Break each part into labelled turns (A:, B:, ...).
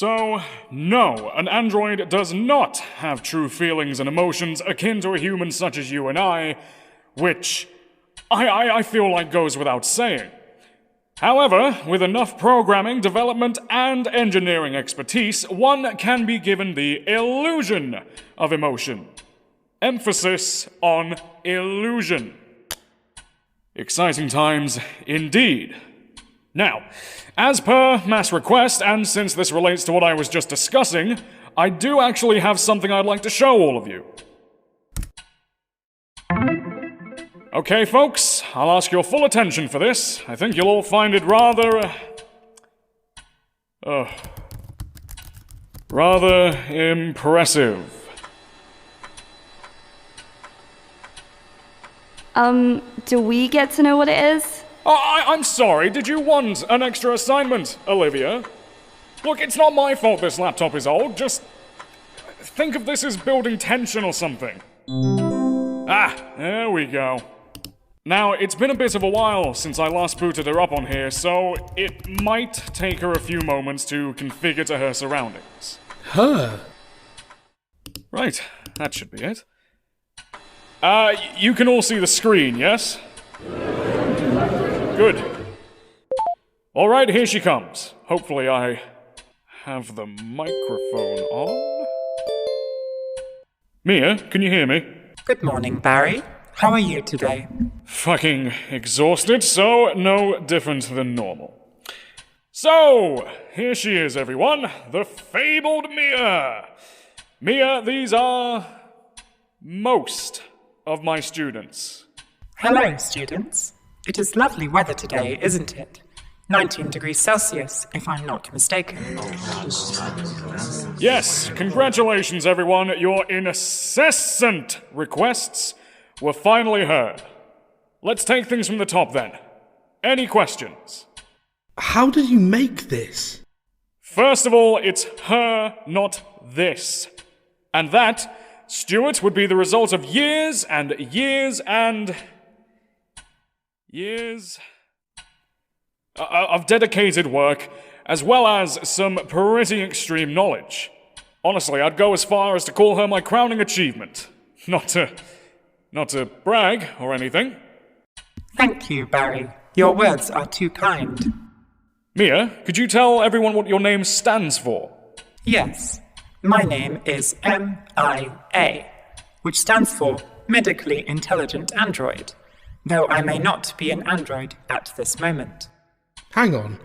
A: So, no, an android does not have true feelings and emotions akin to a human such as you and I, which I feel like goes without saying. However, with enough programming, development, and engineering expertise, one can be given the illusion of emotion. Emphasis on illusion. Exciting times indeed. Now, as per mass request, and since this relates to what I was just discussing, I do actually have something I'd like to show all of you. Okay, folks, I'll ask your full attention for this. I think you'll all find it rather impressive.
B: Do we get to know what it is?
A: I'm sorry, did you want an extra assignment, Olivia? Look, it's not my fault this laptop is old, just think of this as building tension or something. There we go. Now, it's been a bit of a while since I last booted her up on here, so it might take her a few moments to configure to her surroundings. Right, that should be it. You can all see the screen, yes? Good. Alright, here she comes. Hopefully I have the microphone on. Mia, can you hear me?
C: Good morning, Barry. How are you today?
A: Fucking exhausted, so no different than normal. So, here she is, everyone. The fabled Mia. Mia, these are most of my students.
C: Hello, students. It is lovely weather today, isn't it? 19 degrees Celsius, if I'm not mistaken.
A: Yes, congratulations, everyone. Your incessant requests were finally heard. Let's take things from the top, then. Any questions?
D: How did you make this?
A: First of all, it's her, not this. And that, Stuart, would be the result of years and years and years of dedicated work, as well as some pretty extreme knowledge. Honestly, I'd go as far as to call her my crowning achievement. Not to brag or anything.
C: Thank you, Barry. Your words are too kind.
A: Mia, could you tell everyone what your name stands for?
C: Yes. My name is M.I.A, which stands for Medically Intelligent Android, though I may not be an android at this moment.
D: Hang on.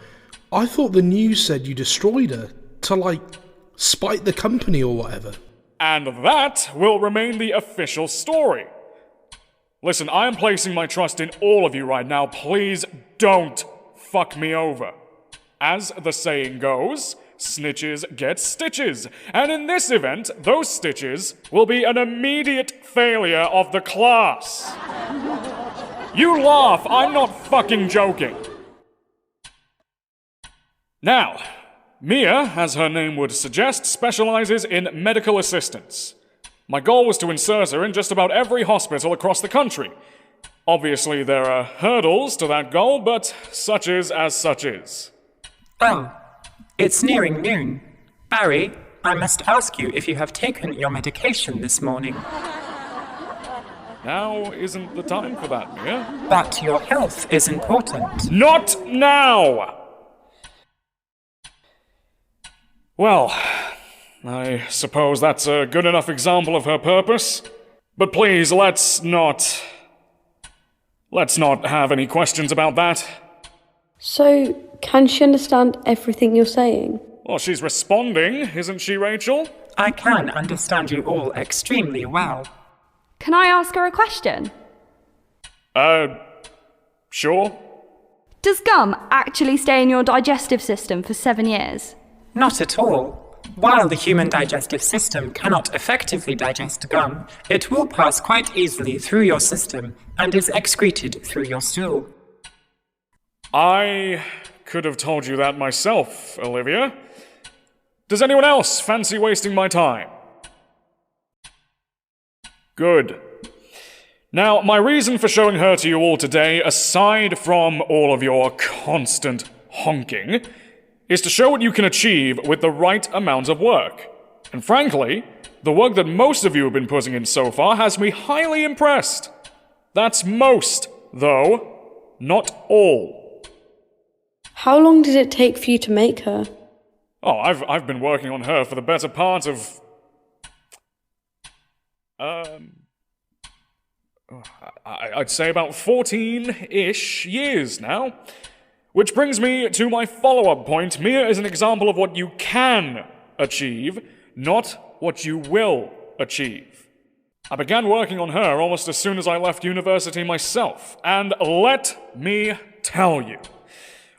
D: I thought the news said you destroyed her to, spite the company or whatever.
A: And that will remain the official story. Listen, I am placing my trust in all of you right now. Please don't fuck me over. As the saying goes, snitches get stitches. And in this event, those stitches will be an immediate failure of the class. You laugh, I'm not fucking joking. Now, Mia, as her name would suggest, specializes in medical assistance. My goal was to insert her in just about every hospital across the country. Obviously, there are hurdles to that goal, but such is as such is.
C: Oh, it's nearing noon. Barry, I must ask you if you have taken your medication this morning.
A: Now isn't the time for that, Mia.
C: But your health is important.
A: Not now! Well, I suppose that's a good enough example of her purpose. But please, let's not have any questions about that.
E: So, can she understand everything you're saying?
A: Well, she's responding, isn't she, Rachel?
C: I can understand you all extremely well.
B: Can I ask her a question?
A: Sure.
B: Does gum actually stay in your digestive system for 7 years?
C: Not at all. While the human digestive system cannot effectively digest gum, it will pass quite easily through your system and is excreted through your stool.
A: I could have told you that myself, Olivia. Does anyone else fancy wasting my time? Good. Now, my reason for showing her to you all today, aside from all of your constant honking, is to show what you can achieve with the right amount of work. And frankly, the work that most of you have been putting in so far has me highly impressed. That's most, though, not all.
E: How long did it take for you to make her?
A: Oh, I've been working on her for the better part of... I'd say about 14-ish years now. Which brings me to my follow-up point. M.I.A is an example of what you can achieve, not what you will achieve. I began working on her almost as soon as I left university myself, and let me tell you,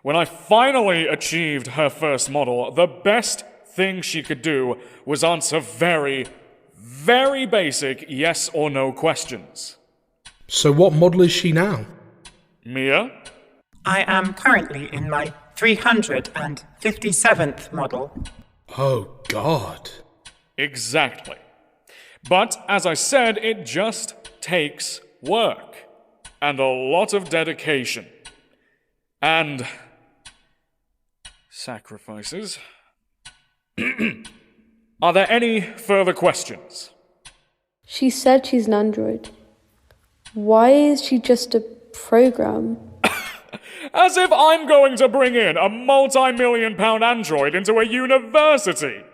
A: when I finally achieved her first model, the best thing she could do was answer very, very basic yes or no questions.
D: So what model is she now?
A: M.I.A?
C: I am currently in my 357th model.
D: Oh, God.
A: Exactly. But, as I said, it just takes work. And a lot of dedication. And... sacrifices. Are there any further questions?
E: She said she's an android. Why is she just a program?
A: As if I'm going to bring in a multi-million-pound android into a university!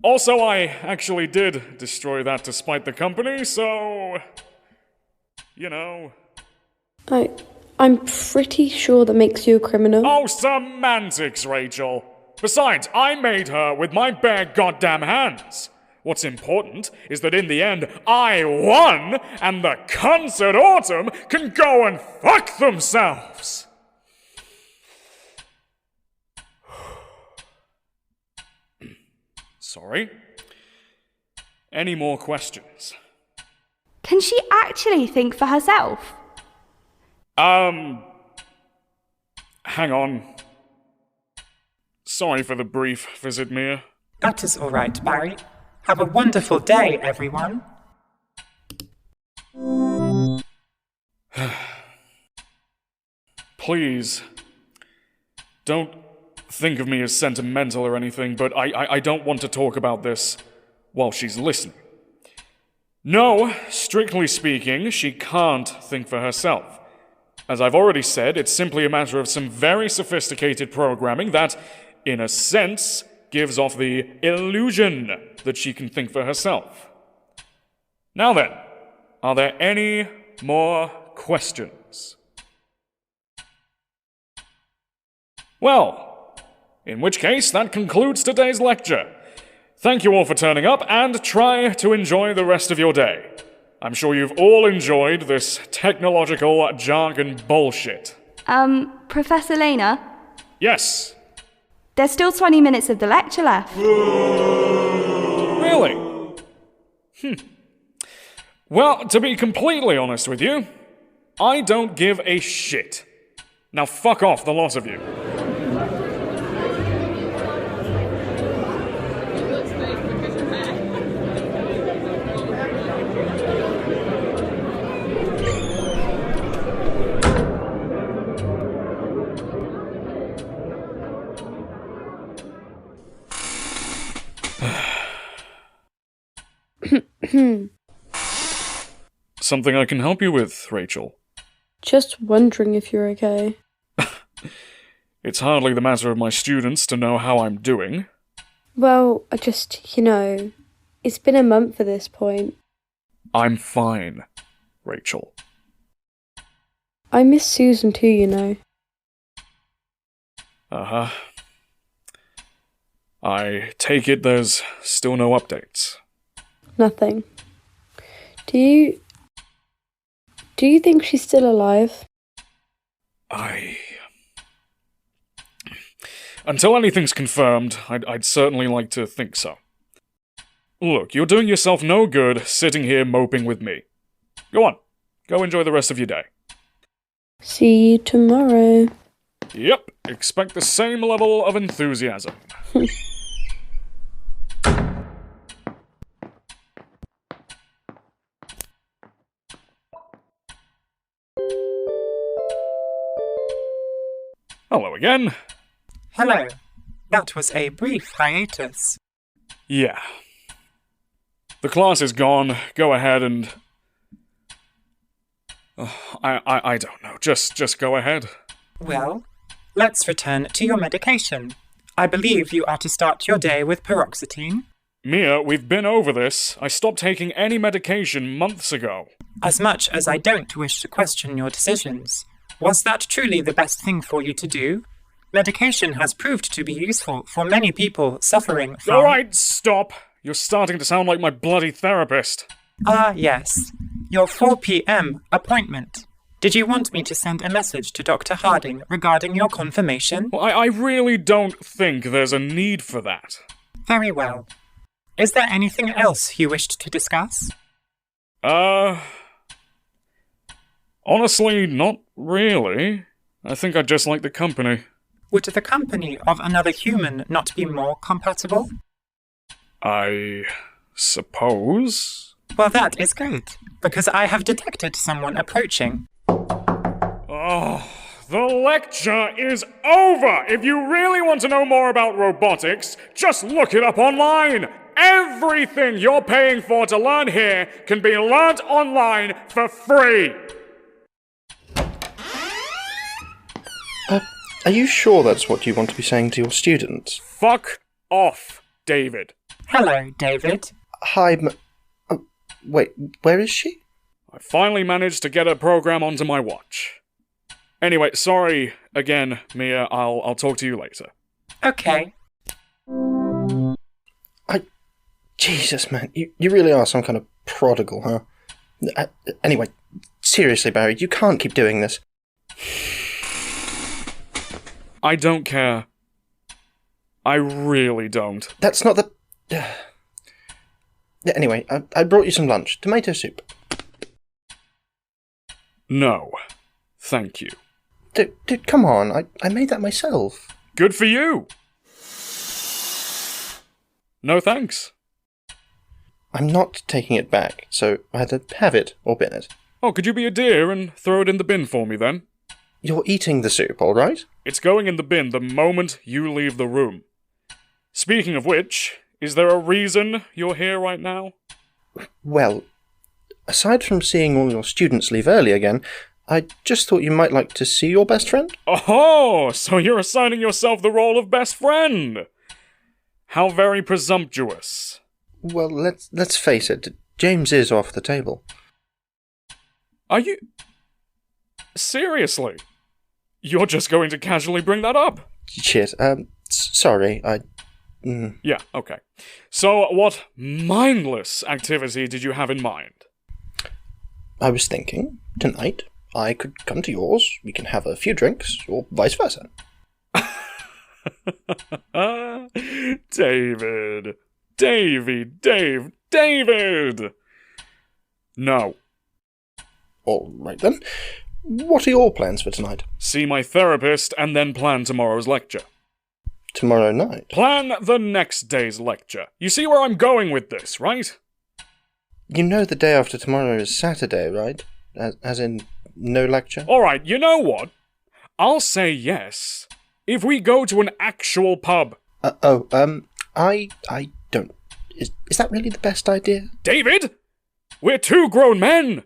A: Also, I actually did destroy that to spite the company, so... you know...
E: I'm pretty sure that makes you a criminal.
A: Oh, semantics, Rachel! Besides, I made her with my bare goddamn hands! What's important is that in the end, I won, and the cunts at Autumn can go and fuck themselves! Sorry. Any more questions?
B: Can she actually think for herself?
A: Hang on. Sorry for the brief visit, M.I.A.
C: That is all right, Barry. Have a wonderful day, everyone.
A: Please, don't think of me as sentimental or anything, but I don't want to talk about this while she's listening. No, strictly speaking, she can't think for herself. As I've already said, it's simply a matter of some very sophisticated programming that, in a sense, gives off the illusion that she can think for herself. Now then, are there any more questions? Well, in which case, that concludes today's lecture. Thank you all for turning up, and try to enjoy the rest of your day. I'm sure you've all enjoyed this technological jargon bullshit.
B: Professor Lena?
A: Yes.
B: There's still 20 minutes of the lecture left.
A: Really? Well, to be completely honest with you, I don't give a shit. Now fuck off, the lot of you. Something I can help you with, Rachel?
E: Just wondering if you're okay.
A: It's hardly the matter of my students to know how I'm doing.
E: Well, I just, it's been a month at this point.
A: I'm fine, Rachel.
E: I miss Susan too,
A: Uh-huh. I take it there's still no updates.
E: Nothing. Do you think she's still alive?
A: Until anything's confirmed, I'd certainly like to think so. Look, you're doing yourself no good sitting here moping with me. Go on. Go enjoy the rest of your day.
E: See you tomorrow.
A: Yep, expect the same level of enthusiasm. Hello again.
C: Hello. That was a brief hiatus.
A: Yeah. The class is gone. Go ahead and... I don't know. Just go ahead.
C: Well, let's return to your medication. I believe you are to start your day with paroxetine.
A: Mia, we've been over this. I stopped taking any medication months ago.
C: As much as I don't wish to question your decisions, was that truly the best thing for you to do? Medication has proved to be useful for many people suffering from...
A: Alright, stop! You're starting to sound like my bloody therapist.
C: Ah, yes. Your 4 p.m. appointment. Did you want me to send a message to Dr. Harding regarding your confirmation?
A: Well, I really don't think there's a need for that.
C: Very well. Is there anything else you wished to discuss?
A: Honestly, not really. I think I'd just like the company.
C: Would the company of another human not be more compatible?
A: I suppose.
C: Well, that is good, because I have detected someone approaching.
A: Oh, the lecture is over! If you really want to know more about robotics, just look it up online! Everything you're paying for to learn here can be learnt online for free!
F: Are you sure that's what you want to be saying to your students?
A: Fuck off, David.
C: Hello, David.
F: Hi, wait, where is she?
A: I finally managed to get a program onto my watch. Anyway, sorry again, Mia. I'll talk to you later.
C: Okay.
F: Jesus, man, you really are some kind of prodigal, huh? Anyway, seriously, Barry, you can't keep doing this.
A: I don't care. I really don't.
F: That's not the... Anyway, I brought you some lunch. Tomato soup.
A: No. Thank you.
F: Dude, come on. I made that myself.
A: Good for you! No thanks.
F: I'm not taking it back, so either have it or bin it.
A: Oh, could you be a dear and throw it in the bin for me then?
F: You're eating the soup, all right?
A: It's going in the bin the moment you leave the room. Speaking of which, is there a reason you're here right now?
F: Well, aside from seeing all your students leave early again, I just thought you might like to see your best friend.
A: Oh, so you're assigning yourself the role of best friend. How very presumptuous.
F: Well, let's face it, James is off the table.
A: Are you... Seriously? You're just going to casually bring that up?
F: Shit, sorry,
A: Yeah, okay. So, what mindless activity did you have in mind?
F: I was thinking, tonight, I could come to yours, we can have a few drinks, or vice versa.
A: David. David! No.
F: All right then. What are your plans for tonight?
A: See my therapist and then plan tomorrow's lecture.
F: Tomorrow night?
A: Plan the next day's lecture. You see where I'm going with this, right?
F: You know the day after tomorrow is Saturday, right? As in, no lecture?
A: Alright, you know what? I'll say yes if we go to an actual pub.
F: I don't... Is that really the best idea?
A: David! We're two grown men!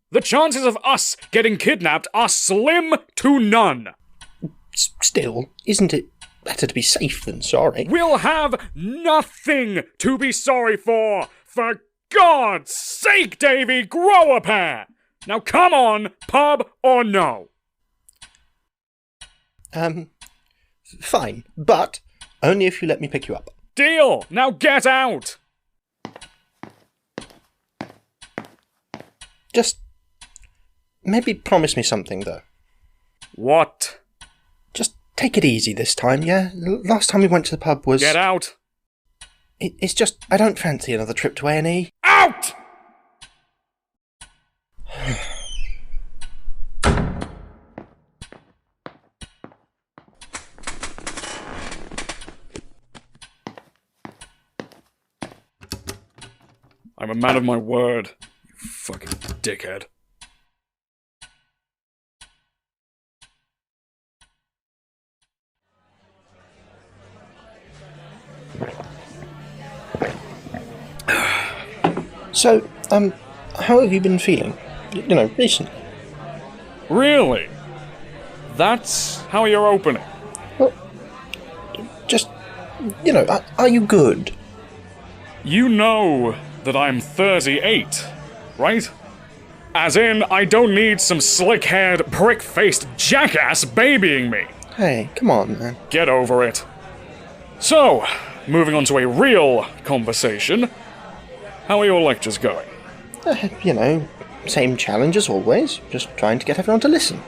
A: The chances of us getting kidnapped are slim to none.
F: Still, isn't it better to be safe than sorry?
A: We'll have nothing to be sorry for! For God's sake, Davy, grow a pair! Now come on, pub or no?
F: Fine, but only if you let me pick you up.
A: Deal! Now get out!
F: Just maybe promise me something, though.
A: What?
F: Just take it easy this time, yeah? Last time we went to the pub was...
A: Get out!
F: It's just, I don't fancy another trip to A&E.
A: Out! I'm a man of my word, you fucking dickhead.
F: So, how have you been feeling? Recently?
A: Really? That's how you're opening?
F: Well, just, are you good?
A: You know that I'm 38, right? As in, I don't need some slick-haired, prick-faced jackass babying me.
F: Hey, come on, man.
A: Get over it. So, moving on to a real conversation. How are your lectures going?
F: Same challenge as always. Just trying to get everyone to listen.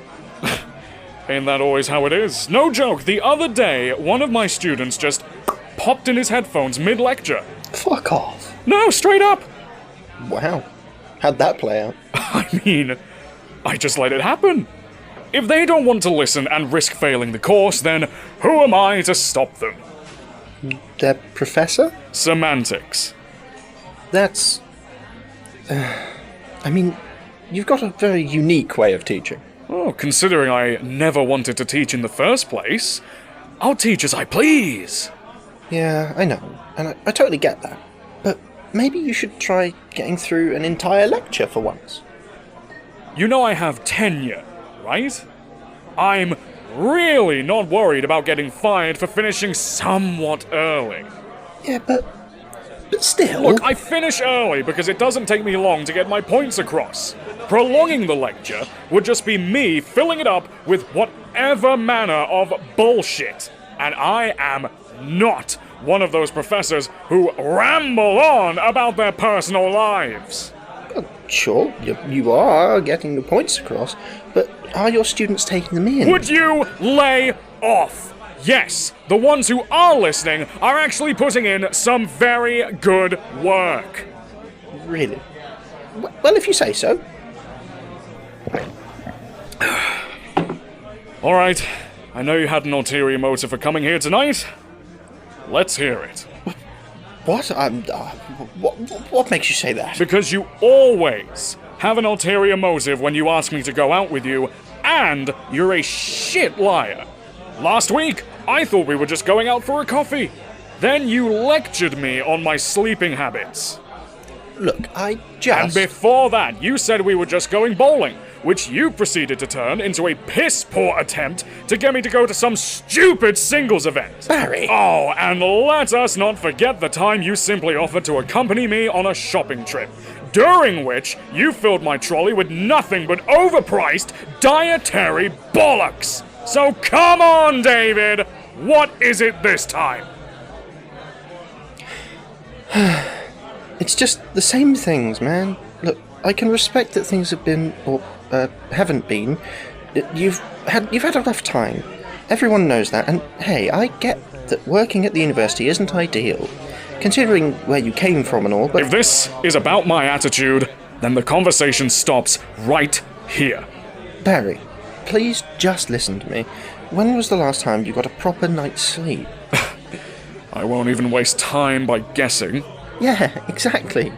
A: Ain't that always how it is? No joke, the other day, one of my students just popped in his headphones mid-lecture.
F: Fuck off.
A: No, straight up.
F: Wow. How'd that play out?
A: I mean, I just let it happen. If they don't want to listen and risk failing the course, then who am I to stop them?
F: Their professor?
A: Semantics.
F: That's... you've got a very unique way of teaching.
A: Oh, considering I never wanted to teach in the first place, I'll teach as I please.
F: Yeah, I know, and I totally get that. But maybe you should try getting through an entire lecture for once.
A: You know I have tenure, right? I'm really not worried about getting fired for finishing somewhat early.
F: Yeah, but still...
A: Look, I finish early because it doesn't take me long to get my points across. Prolonging the lecture would just be me filling it up with whatever manner of bullshit. And I am not one of those professors who ramble on about their personal lives.
F: Sure, you are getting the points across, but are your students taking them in?
A: Would you lay off? Yes, the ones who are listening are actually putting in some very good work.
F: Really? Well, if you say so.
A: Alright, I know you had an ulterior motive for coming here tonight. Let's hear it.
F: What? What makes you say that?
A: Because you always have an ulterior motive when you ask me to go out with you, and you're a shit liar. Last week, I thought we were just going out for a coffee. Then you lectured me on my sleeping habits.
F: Look,
A: And before that, you said we were just going bowling, which you proceeded to turn into a piss-poor attempt to get me to go to some stupid singles event.
F: Barry!
A: Oh, and let us not forget the time you simply offered to accompany me on a shopping trip, during which you filled my trolley with nothing but overpriced dietary bollocks. So come on, David! What is it this time?
F: It's just the same things, man. Look, I can respect that things have been, or haven't been. You've had a rough time. Everyone knows that, and hey, I get that working at the university isn't ideal, considering where you came from and all, but...
A: If this is about my attitude, then the conversation stops right here.
F: Barry, please just listen to me. When was the last time you got a proper night's sleep?
A: I won't even waste time by guessing.
F: Yeah, exactly.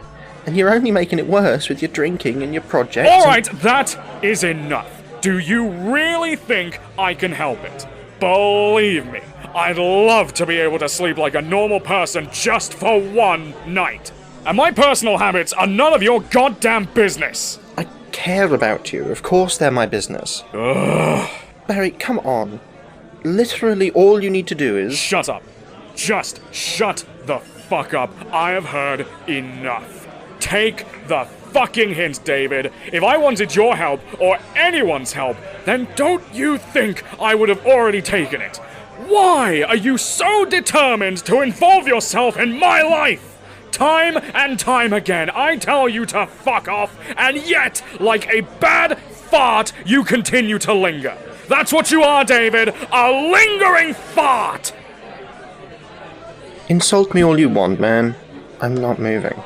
F: And you're only making it worse with your drinking and your projects.
A: Alright, that is enough. Do you really think I can help it? Believe me, I'd love to be able to sleep like a normal person just for one night. And my personal habits are none of your goddamn business.
F: I care about you. Of course they're my business.
A: Ugh.
F: Barry, come on. Literally all you need to do is...
A: Shut up. Just shut the fuck up. I have heard enough. Take the fucking hint, David. If I wanted your help, or anyone's help, then don't you think I would have already taken it? Why are you so determined to involve yourself in my life? Time and time again, I tell you to fuck off, and yet, like a bad fart, you continue to linger. That's what you are, David, a lingering fart!
F: Insult me all you want, man. I'm not moving.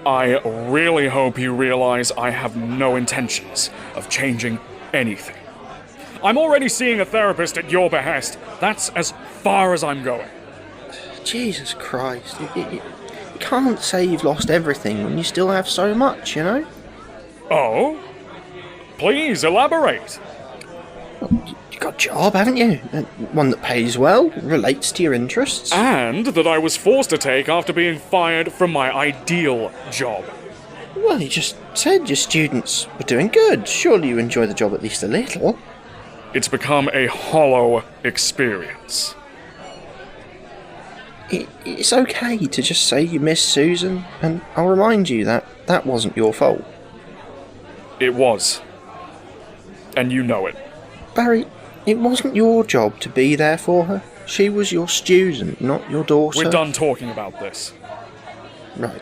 A: I really hope you realize I have no intentions of changing anything. I'm already seeing a therapist at your behest. That's as far as I'm going.
F: Jesus Christ. You can't say you've lost everything when you still have so much, you know?
A: Oh? Please elaborate.
F: You You've got a job, haven't you? One that pays well, relates to your interests.
A: And that I was forced to take after being fired from my ideal job.
F: Well, you just said your students were doing good. Surely you enjoy the job at least a little.
A: It's become a hollow experience.
F: It's okay to just say you miss Susan, and I'll remind you that that wasn't your fault.
A: It was. And you know it.
F: Barry, it wasn't your job to be there for her. She was your student, not your daughter.
A: We're done talking about this.
F: Right.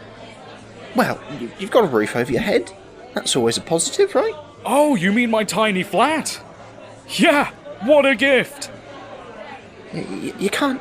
F: Well, you've got a roof over your head. That's always a positive, right?
A: Oh, you mean my tiny flat? Yeah, what a gift!
F: You can't...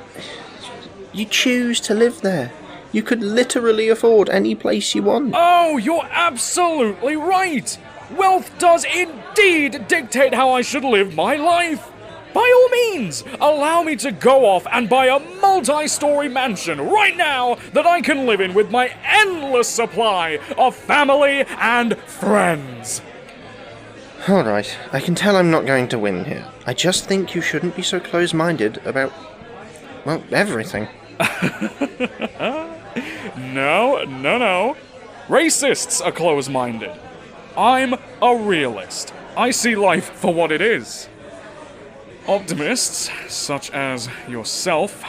F: You choose to live there. You could literally afford any place you want.
A: Oh, you're absolutely right! Wealth does indeed dictate how I should live my life! By all means, allow me to go off and buy a multi-story mansion right now that I can live in with my endless supply of family and friends.
F: Alright, I can tell I'm not going to win here. I just think you shouldn't be so close-minded about, well, everything.
A: No. Racists are close-minded. I'm a realist. I see life for what it is. Optimists, such as yourself,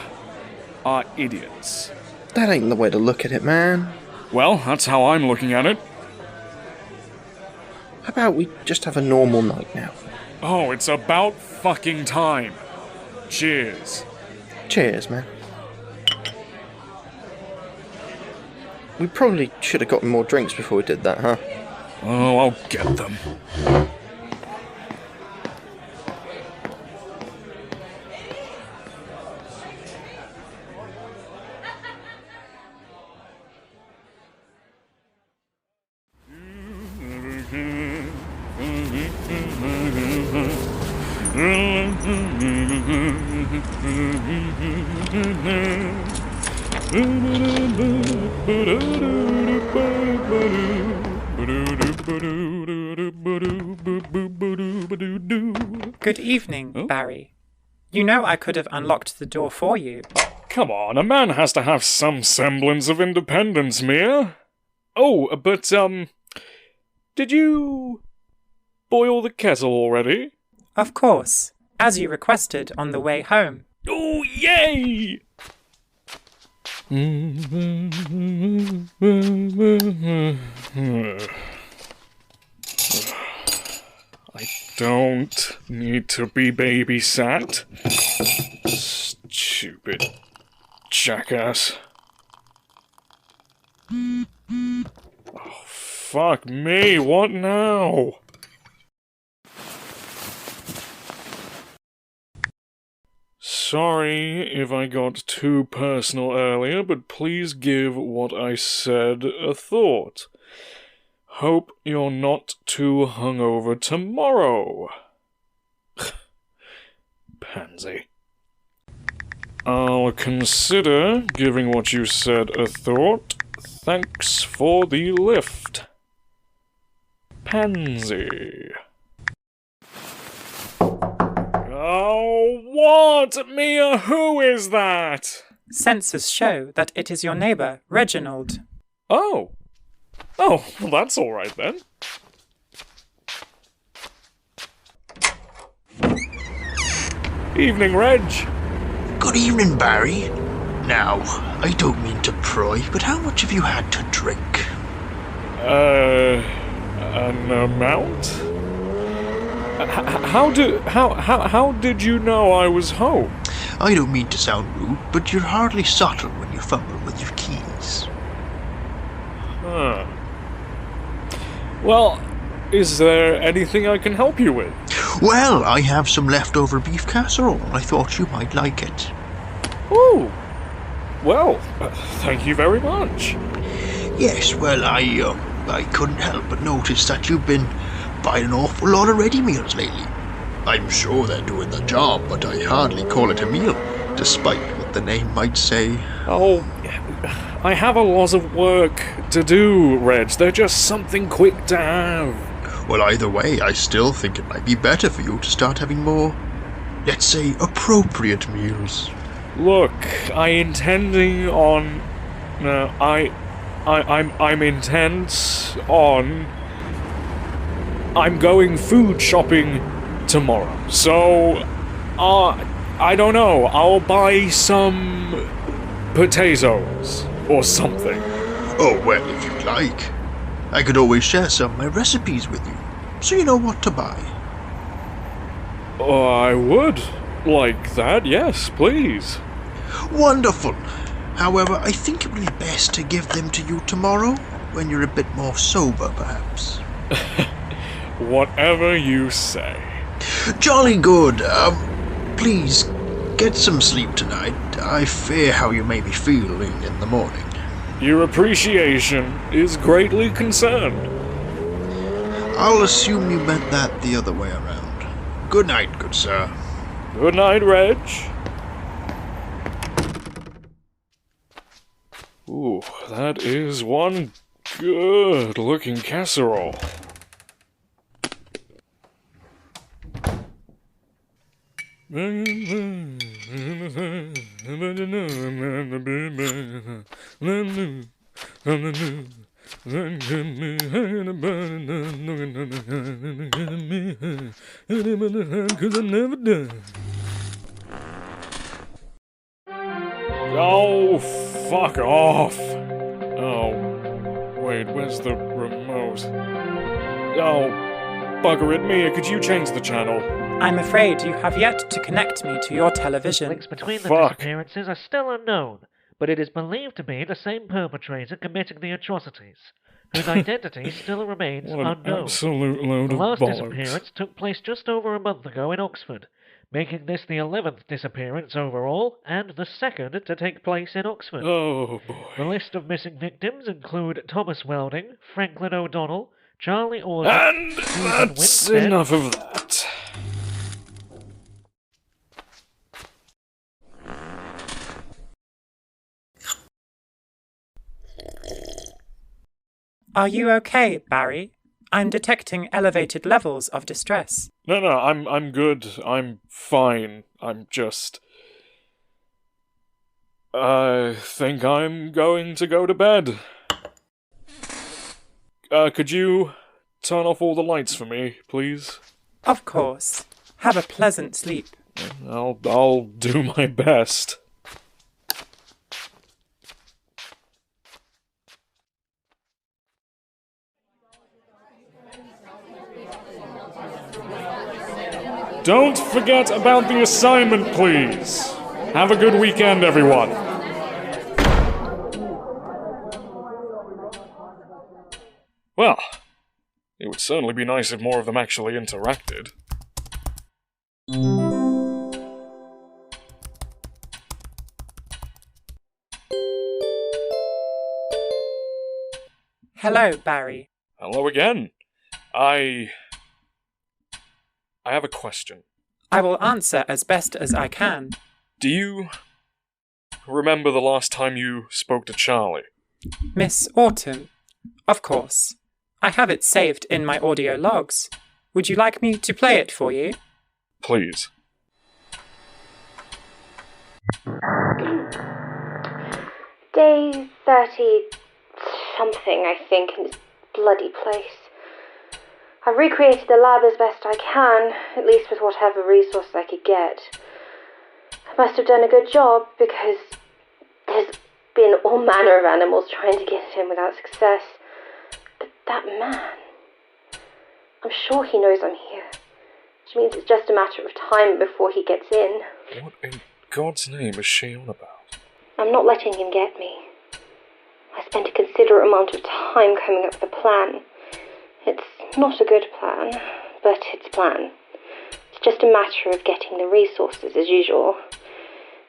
A: are idiots.
F: That ain't the way to look at it, man.
A: Well, that's how I'm looking at it.
F: How about we just have a normal night now?
A: Oh, it's about fucking time. Cheers.
F: Cheers, man. We probably should have gotten more drinks before we did that, huh?
A: Oh, I'll get them.
C: Good evening, Barry. You know I could have unlocked the door for you.
A: Come on, a man has to have some semblance of independence, Mia. Oh, but, did you boil the kettle already?
C: Of course, as you requested on the way home.
A: Oh, yay! I don't need to be babysat. Stupid jackass. Oh, fuck me, what now? Sorry if I got too personal earlier, but please give what I said a thought. Hope you're not too hungover tomorrow. Pansy. I'll consider giving what you said a thought. Thanks for the lift. Pansy. Oh, what? Mia, who is that?
C: Sensors show that it is your neighbour, Reginald.
A: Oh, well, that's all right then. Evening, Reg.
G: Good evening, Barry. Now, I don't mean to pry, but how much have you had to drink?
A: An amount? How did you know I was home?
G: I don't mean to sound rude, but you're hardly subtle when you fumble with your keys.
A: Huh. Well, is there anything I can help you with?
G: Well, I have some leftover beef casserole. I thought you might like it.
A: Oh, well, thank you very much.
G: Yes, well, I couldn't help but notice that you've been buying an awful lot of ready meals lately. I'm sure they're doing the job, but I hardly call it a meal, despite what the name might say.
A: Oh, I have a lot of work to do, Reg. They're just something quick to have.
G: Well, either way, I still think it might be better for you to start having more let's say, appropriate meals.
A: Look, I'm intent on... I'm going food shopping tomorrow, so, I don't know, I'll buy some potatoes or something.
G: Oh, well, if you'd like. I could always share some of my recipes with you, so you know what to buy.
A: I would like that, yes, please.
G: Wonderful. However, I think it would be best to give them to you tomorrow, when you're a bit more sober, perhaps.
A: Whatever you say.
G: Jolly good. Please, get some sleep tonight. I fear how you may be feeling in the morning.
A: Your appreciation is greatly concerned.
G: I'll assume you meant that the other way around. Good night, good sir.
A: Good night, Reg. Ooh, that is one good-looking casserole. Oh, fuck off. Oh, wait, where's the remote? Oh, bugger it, Mia, could you change the channel?
C: I'm afraid you have yet to connect me to your television.
H: Links between the
A: Fuck.
H: disappearances are still unknown, but it is believed to be the same perpetrator committing the atrocities, whose identity still remains
A: What an
H: unknown.
A: absolute load
H: The
A: of
H: last
A: bollocks.
H: disappearance took place just over a month ago in Oxford, making this the 11th disappearance overall, and the second to take place in Oxford.
A: Oh, boy.
H: The list of missing victims include Thomas Welding, Franklin O'Donnell, Charlie Orson,
A: And
H: Susan
A: that's
H: Winstead,
A: enough of that.
C: Are you okay, Barry? I'm detecting elevated levels of distress.
A: No, I'm good. I'm fine. I'm just... I think I'm going to go to bed. Could you turn off all the lights for me, please?
C: Of course. Have a pleasant sleep.
A: I'll do my best. Don't forget about the assignment, please. Have a good weekend, everyone. Well, it would certainly be nice if more of them actually interacted.
C: Hello, Barry.
A: Hello again. I have a question.
C: I will answer as best as I can.
A: Do you remember the last time you spoke to Charlie?
C: Miss Autumn. Of course. I have it saved in my audio logs. Would you like me to play it for you?
A: Please.
I: Day 30-something, I think, in this bloody place. I've recreated the lab as best I can, at least with whatever resources I could get. I must have done a good job, because there's been all manner of animals trying to get at him without success. But that man... I'm sure he knows I'm here, which means it's just a matter of time before he gets in.
A: What in God's name is she on about?
I: I'm not letting him get me. I spent a considerable amount of time coming up with a plan. It's not a good plan, but it's a plan. It's just a matter of getting the resources as usual.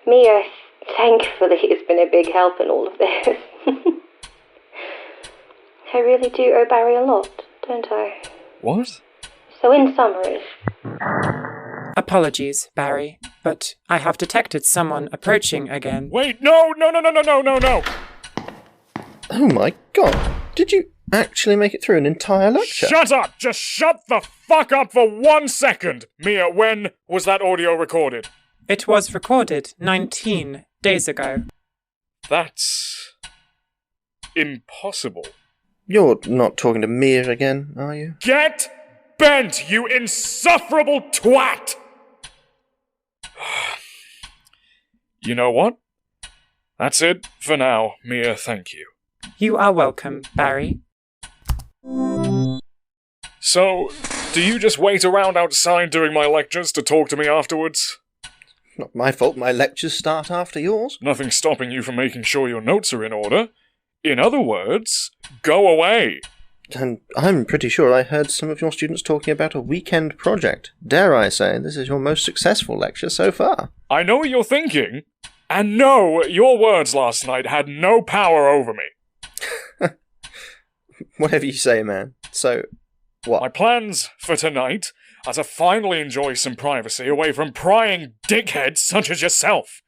I: M.I.A, thankfully, has been a big help in all of this. I really do owe Barry a lot, don't I?
A: What?
I: So in summary...
C: Apologies, Barry, but I have detected someone approaching again.
A: Wait, no!
F: Oh my god, did you actually make it through an entire lecture?
A: Shut up! Just shut the fuck up for 1 second! Mia, when was that audio recorded?
C: It was recorded 19 days ago.
A: That's... impossible.
F: You're not talking to Mia again, are you?
A: Get bent, you insufferable twat! You know what? That's it for now, Mia, thank you.
C: You are welcome, Barry.
A: So, do you just wait around outside during my lectures to talk to me afterwards?
F: Not my fault my lectures start after yours.
A: Nothing stopping you from making sure your notes are in order. In other words, go away.
F: And I'm pretty sure I heard some of your students talking about a weekend project. Dare I say, this is your most successful lecture so far.
A: I know what you're thinking, and no, your words last night had no power over me.
F: Whatever you say, man. So, what?
A: My plans for tonight are to finally enjoy some privacy away from prying dickheads such as yourself.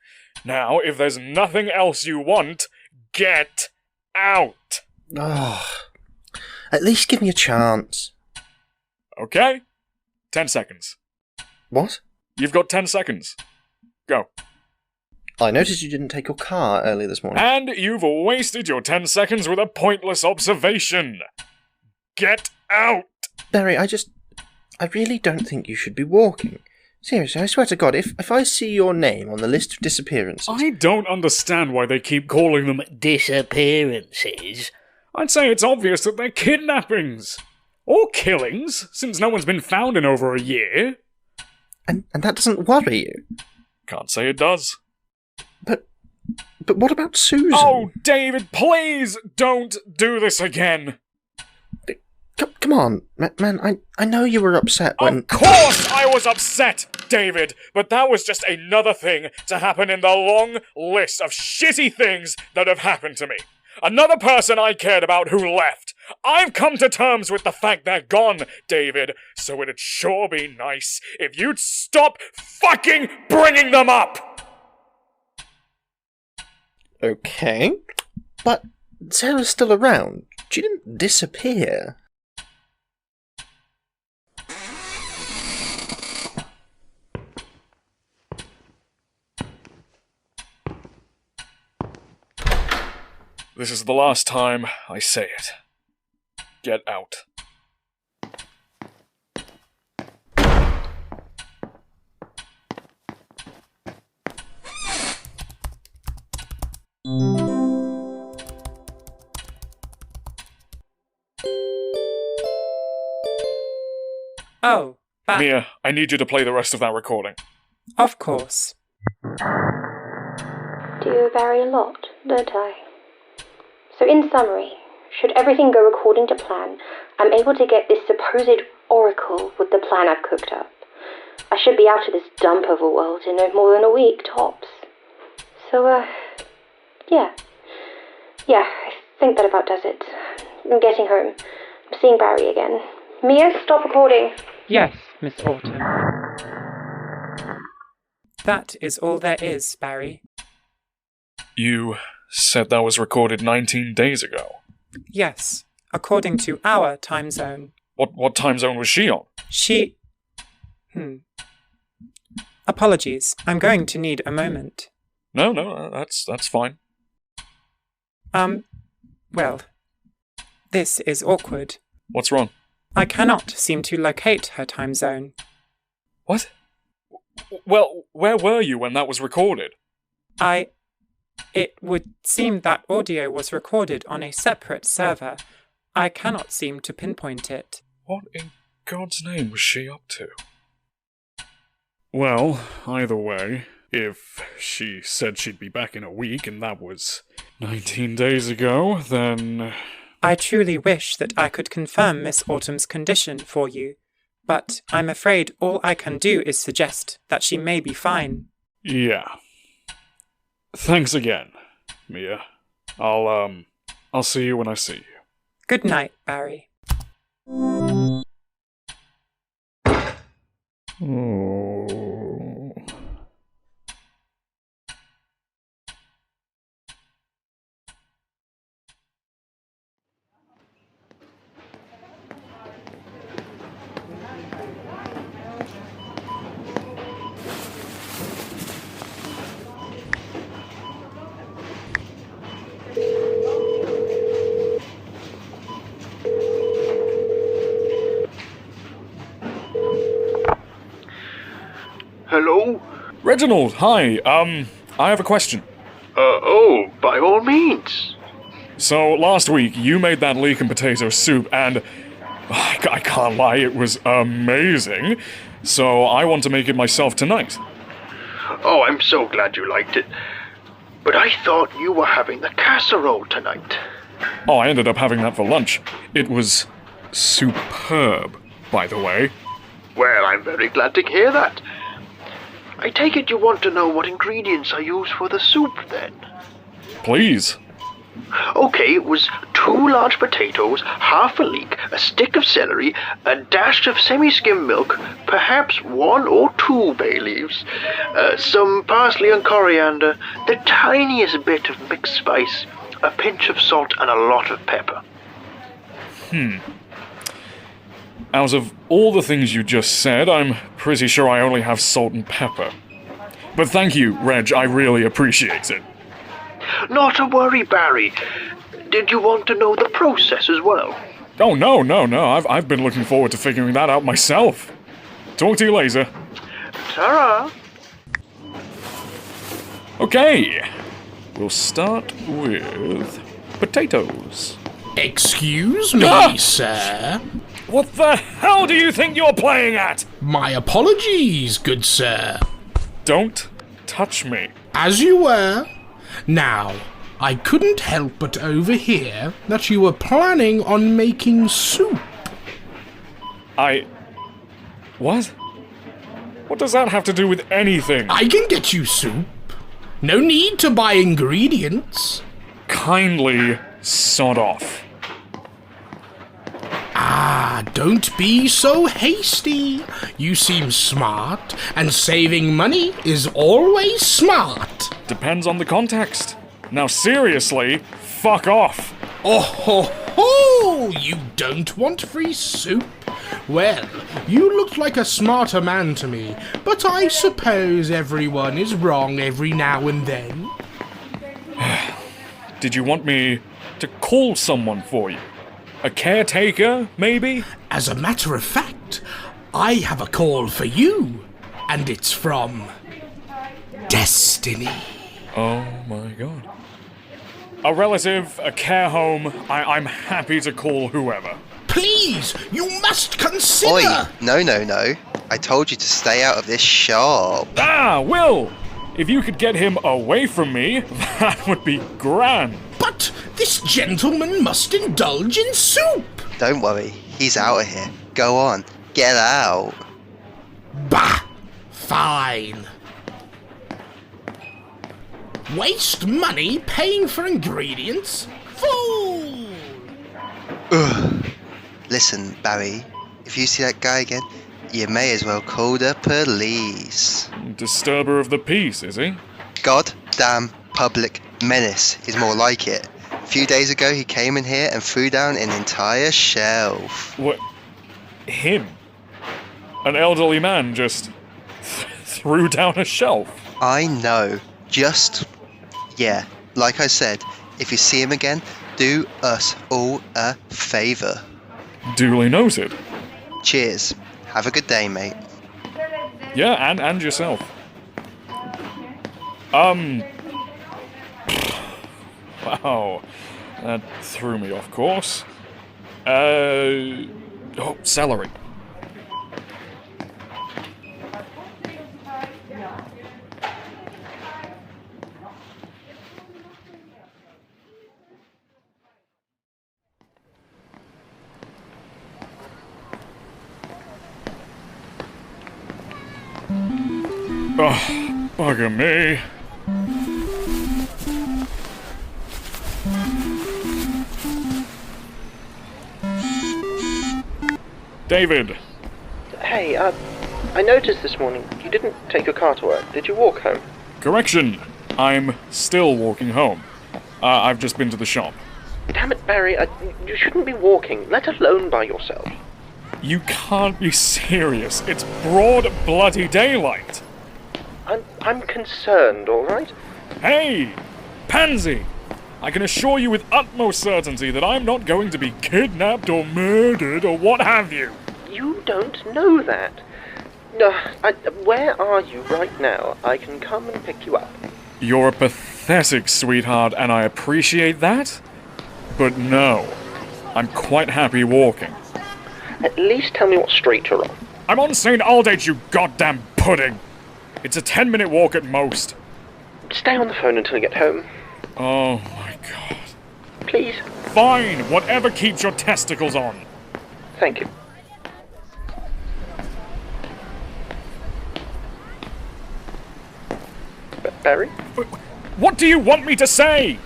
A: Now, if there's nothing else you want, get out.
F: Oh, at least give me a chance.
A: Okay? 10 seconds.
F: What?
A: You've got 10 seconds. Go.
F: I noticed you didn't take your car early this morning.
A: And you've wasted your 10 seconds with a pointless observation. Get out!
F: Barry, I really don't think you should be walking. Seriously, I swear to God, if I see your name on the list of disappearances...
A: I don't understand why they keep calling them disappearances. I'd say it's obvious that they're kidnappings. Or killings, since no one's been found in over a year.
F: And that doesn't worry you?
A: Can't say it does.
F: But what about Susan?
A: Oh, David, please don't do this again.
F: Come on, man, I know you were upset when...
A: Of course I was upset, David, but that was just another thing to happen in the long list of shitty things that have happened to me. Another person I cared about who left. I've come to terms with the fact they're gone, David, so it'd sure be nice if you'd stop fucking bringing them up!
F: Okay, but Sarah's still around. She didn't disappear.
A: This is the last time I say it. Get out.
C: Oh,
A: Mia, I need you to play the rest of that recording.
C: Of course.
I: Do vary a lot, don't I? So in summary, should everything go according to plan, I'm able to get this supposed oracle with the plan I've cooked up. I should be out of this dump of a world in no more than a week, tops. So, yeah, I think that about does it. I'm getting home. I'm seeing Barry again. Mia, stop recording.
C: Yes, Miss Autumn. That is all there is, Barry.
A: You said that was recorded 19 days ago.
C: Yes, according to our time zone.
A: What time zone was she on?
C: Apologies, I'm going to need a moment.
A: No, that's fine.
C: Well, this is awkward.
A: What's wrong?
C: I cannot seem to locate her time zone.
A: What? Well, where were you when that was recorded?
C: It would seem that audio was recorded on a separate server. I cannot seem to pinpoint it.
A: What in God's name was she up to? Well, either way, if she said she'd be back in a week and that was 19 days ago, then...
C: I truly wish that I could confirm Miss Autumn's condition for you, but I'm afraid all I can do is suggest that she may be fine.
A: Yeah. Thanks again, Mia. I'll see you when I see you.
C: Good night, Barry.
A: Oh.
G: Hello?
A: Reginald, hi. I have a question.
G: By all means.
A: So, last week, you made that leek and potato soup, and I can't lie, it was amazing. So, I want to make it myself tonight.
G: Oh, I'm so glad you liked it. But I thought you were having the casserole tonight.
A: Oh, I ended up having that for lunch. It was superb, by the way.
G: Well, I'm very glad to hear that. I take it you want to know what ingredients I use for the soup, then?
A: Please.
G: Okay, it was 2 large potatoes, half a leek, a stick of celery, a dash of semi-skim milk, perhaps 1 or 2 bay leaves, some parsley and coriander, the tiniest bit of mixed spice, a pinch of salt, and a lot of pepper.
A: Out of all the things you just said, I'm pretty sure I only have salt and pepper. But thank you, Reg, I really appreciate it.
G: Not a worry, Barry. Did you want to know the process as well?
A: Oh, no. I've been looking forward to figuring that out myself. Talk to you later.
G: Ta-ra!
A: Okay. We'll start with potatoes.
D: Excuse me, sir.
A: What the hell do you think you're playing at?
D: My apologies, good sir.
A: Don't touch me.
D: As you were. Now, I couldn't help but overhear that you were planning on making soup.
A: What? What does that have to do with anything?
D: I can get you soup. No need to buy ingredients.
A: Kindly sod off.
D: Don't be so hasty. You seem smart, and saving money is always smart.
A: Depends on the context. Now seriously, fuck off.
D: Oh ho ho! You don't want free soup? Well, you looked like a smarter man to me, but I suppose everyone is wrong every now and then.
A: Did you want me to call someone for you? A caretaker, maybe?
D: As a matter of fact, I have a call for you, and it's from Destiny.
A: Oh my god. A relative, a care home, I'm happy to call whoever.
D: Please, you must consider...
J: Oi, no. I told you to stay out of this shop.
A: Will! If you could get him away from me, that would be grand.
D: But this gentleman must indulge in soup.
J: Don't worry, he's out of here. Go on, get out.
D: Bah! Fine. Waste money paying for ingredients? Fool!
J: Ugh. Listen, Barry, if you see that guy again, you may as well call the police.
A: Disturber of the peace, is he?
J: Goddamn public menace is more like it. A few days ago he came in here and threw down an entire shelf.
A: What? Him? An elderly man just threw down a shelf?
J: I know. Yeah, like I said, if you see him again, do us all a favour.
A: Duly noted.
J: Cheers. Have a good day, mate.
A: Yeah, and yourself. Wow. That threw me off course. Celery. Oh, bugger me. David.
F: Hey, I noticed this morning you didn't take your car to work. Did you walk home?
A: Correction. I'm still walking home. I've just been to the shop.
F: Damn it, Barry. You shouldn't be walking, let alone by yourself.
A: You can't be serious. It's broad bloody daylight.
F: I'm concerned, all right?
A: Hey, Pansy! I can assure you with utmost certainty that I'm not going to be kidnapped or murdered or what have you.
F: You don't know that. Where are you right now? I can come and pick you up.
A: You're a pathetic sweetheart, and I appreciate that. But no, I'm quite happy walking.
F: At least tell me what street you're on.
A: I'm on St. Aldate, you goddamn pudding! It's a 10-minute walk at most.
F: Stay on the phone until you get home.
A: Oh my god.
F: Please?
A: Fine, whatever keeps your testicles on.
F: Thank you. Barry?
A: What do you want me to say?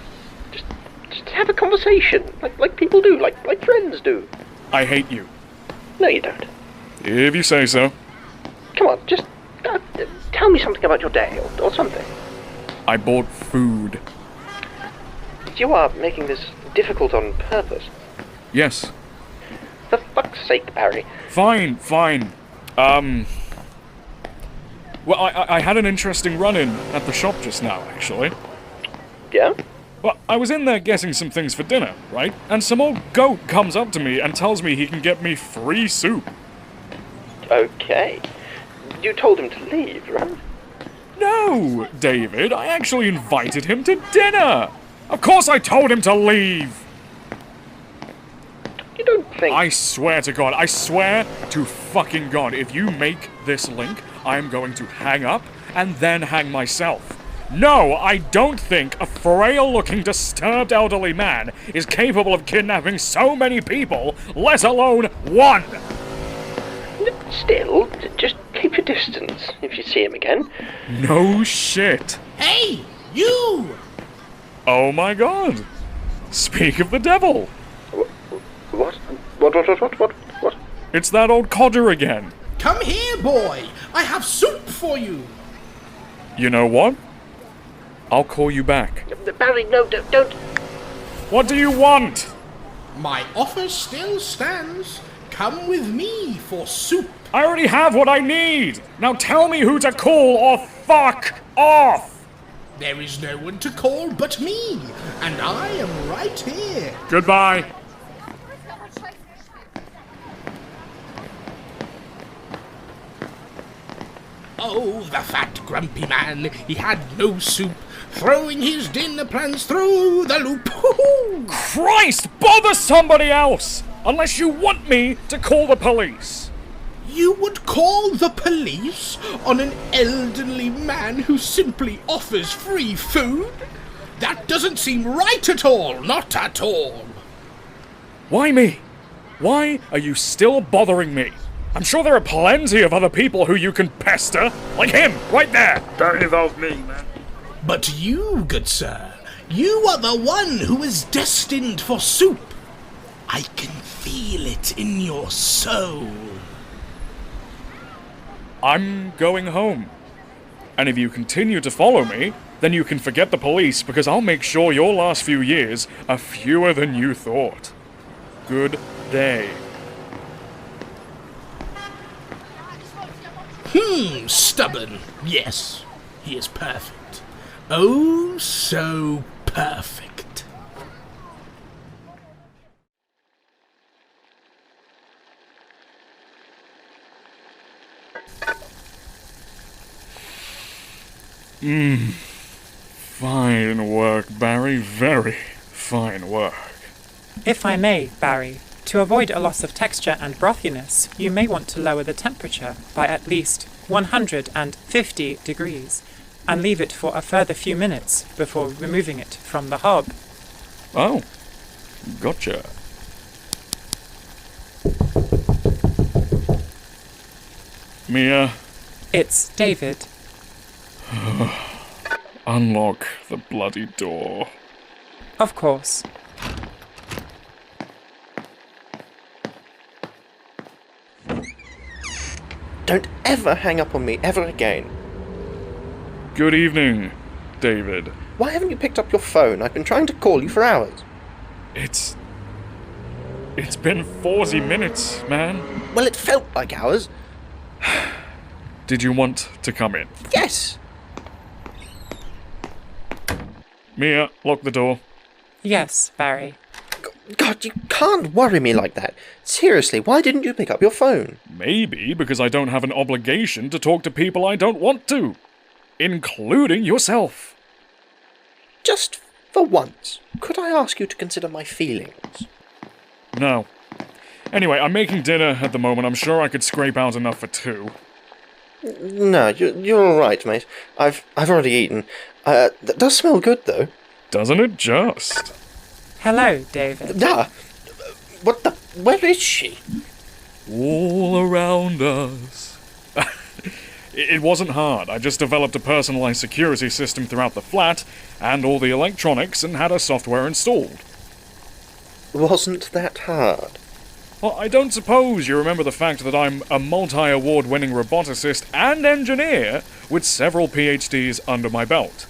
F: Just have a conversation, like people do, like friends do.
A: I hate you.
F: No, you don't.
A: If you say so.
F: Come on, just tell me something about your day, or something.
A: I bought food.
F: You are making this difficult on purpose.
A: Yes.
F: For fuck's sake, Barry.
A: Fine. Well, I had an interesting run-in at the shop just now, actually.
F: Yeah?
A: Well, I was in there getting some things for dinner, right? And some old goat comes up to me and tells me he can get me free soup.
F: Okay. You told him to leave, right?
A: No, David, I actually invited him to dinner. Of course I told him to leave.
F: You don't think...
A: I swear to God, I swear to fucking God, if you make this link, I'm going to hang up and then hang myself. No, I don't think a frail-looking, disturbed elderly man is capable of kidnapping so many people, let alone one.
F: Still, just keep your distance if you see him again.
A: No shit.
D: Hey, you!
A: Oh my god. Speak of the devil.
F: What?
A: It's that old codger again.
D: Come here, boy. I have soup for you.
A: You know what? I'll call you back.
F: Barry, no, don't.
A: What do you want?
D: My offer still stands. Come with me for soup.
A: I already have what I need. Now tell me who to call or fuck off.
D: There is no one to call but me, and I am right here.
A: Goodbye.
D: Oh, the fat, grumpy man. He had no soup, throwing his dinner plans through the loop.
A: Christ, bother somebody else! Unless you want me to call the police.
D: You would call the police on an elderly man who simply offers free food? That doesn't seem right at all, not at all.
A: Why me? Why are you still bothering me? I'm sure there are plenty of other people who you can pester, like him, right there.
G: Don't involve me, man.
D: But you, good sir, you are the one who is destined for soup. I can feel it in your soul.
A: I'm going home. And if you continue to follow me, then you can forget the police because I'll make sure your last few years are fewer than you thought. Good day.
D: Stubborn. Yes, he is perfect. Oh, so perfect.
A: Fine work, Barry. Very fine work.
C: If I may, Barry, to avoid a loss of texture and brothiness, you may want to lower the temperature by at least 150 degrees and leave it for a further few minutes before removing it from the hob.
A: Oh, gotcha. Mia?
C: It's David.
A: Unlock the bloody door.
C: Of course.
F: Don't ever hang up on me ever again.
A: Good evening, David.
F: Why haven't you picked up your phone? I've been trying to call you for hours.
A: It's been 40 minutes, man.
F: Well, it felt like hours.
A: Did you want to come in?
F: Yes!
A: Mia, lock the door.
C: Yes, Barry.
F: God, you can't worry me like that. Seriously, why didn't you pick up your phone?
A: Maybe because I don't have an obligation to talk to people I don't want to. Including yourself.
F: Just for once, could I ask you to consider my feelings?
A: No. Anyway, I'm making dinner at the moment. I'm sure I could scrape out enough for 2.
F: No, you're all right, mate. I've already eaten. That does smell good, though.
A: Doesn't it just?
C: Hello, David.
F: What the... Where is she?
A: All around us. It wasn't hard. I just developed a personalized security system throughout the flat, and all the electronics, and had a software installed.
F: Wasn't that hard?
A: Well, I don't suppose you remember the fact that I'm a multi-award-winning roboticist and engineer with several PhDs under my belt.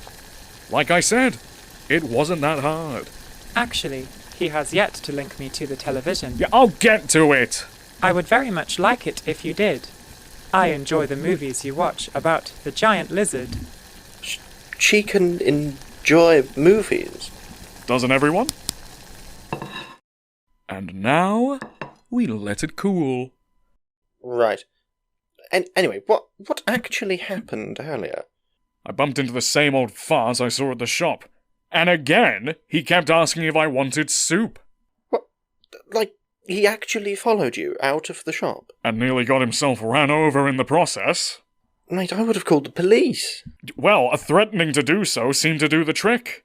A: Like I said, it wasn't that hard.
C: Actually, he has yet to link me to the television.
A: Yeah, I'll get to it!
C: I would very much like it if you did. I enjoy the movies you watch about the giant lizard.
F: She can enjoy movies.
A: Doesn't everyone? And now, we let it cool.
F: Right. And anyway, what actually happened earlier?
A: I bumped into the same old farce I saw at the shop. And again, he kept asking if I wanted soup.
F: What? Like, he actually followed you out of the shop?
A: And nearly got himself ran over in the process.
F: Mate, I would have called the police.
A: Well, threatening to do so seemed to do the trick.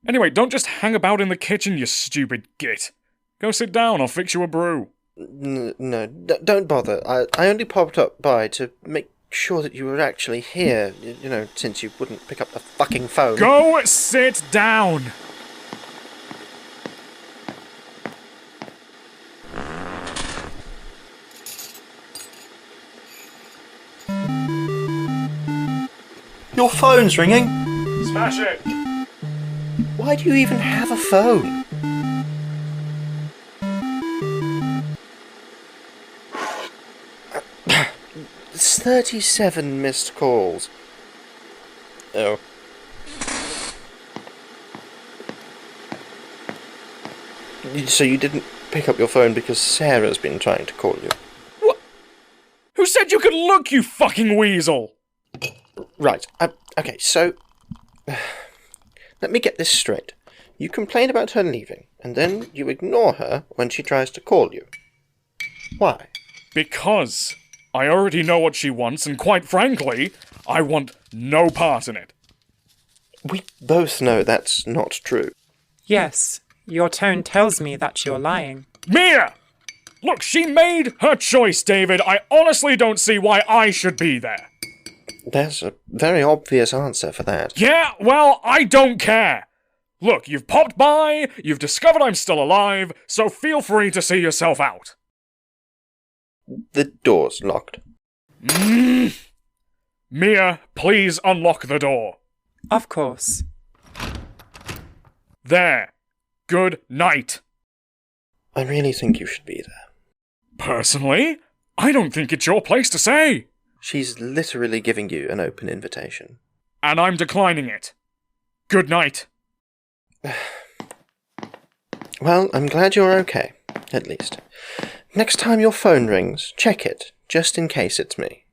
A: Anyway, don't just hang about in the kitchen, you stupid git. Go sit down, I'll fix you a brew.
F: No, don't bother. I only popped up by to make sure that you were actually here, you know, since you wouldn't pick up the fucking phone.
A: Go sit down!
F: Your phone's ringing.
A: Smash it!
F: Why do you even have a phone? It's 37 missed calls. Oh. So you didn't pick up your phone because Sarah's been trying to call you?
A: What? Who said you could look, you fucking weasel?
F: Right, okay, so... Let me get this straight. You complain about her leaving, and then you ignore her when she tries to call you. Why?
A: Because I already know what she wants, and quite frankly, I want no part in it.
F: We both know that's not true.
C: Yes, your tone tells me that you're lying.
A: Mia! Look, she made her choice, David. I honestly don't see why I should be there.
F: There's a very obvious answer for that.
A: Yeah, well, I don't care. Look, you've popped by, you've discovered I'm still alive, so feel free to see yourself out.
F: The door's locked.
A: Mia, please unlock the door.
C: Of course.
A: There. Good night.
F: I really think you should be there.
A: Personally, I don't think it's your place to say.
F: She's literally giving you an open invitation.
A: And I'm declining it. Good night.
F: Well, I'm glad you're okay, at least. Next time your phone rings, check it, just in case it's me.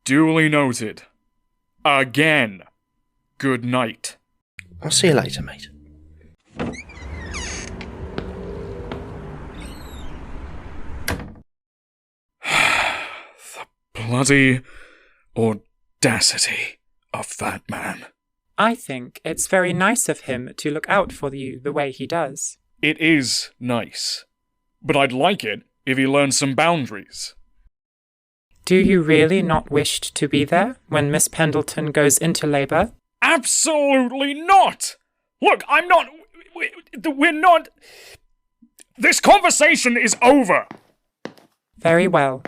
A: Duly noted. Again. Good night.
F: I'll see you later, mate.
A: The bloody audacity of that man.
C: I think it's very nice of him to look out for you the way he does.
A: It is nice. But I'd like it if he learned some boundaries.
C: Do you really not wish to be there when Miss Pendleton goes into labour?
A: Absolutely not! Look, I'm not... We're not... This conversation is over!
C: Very well.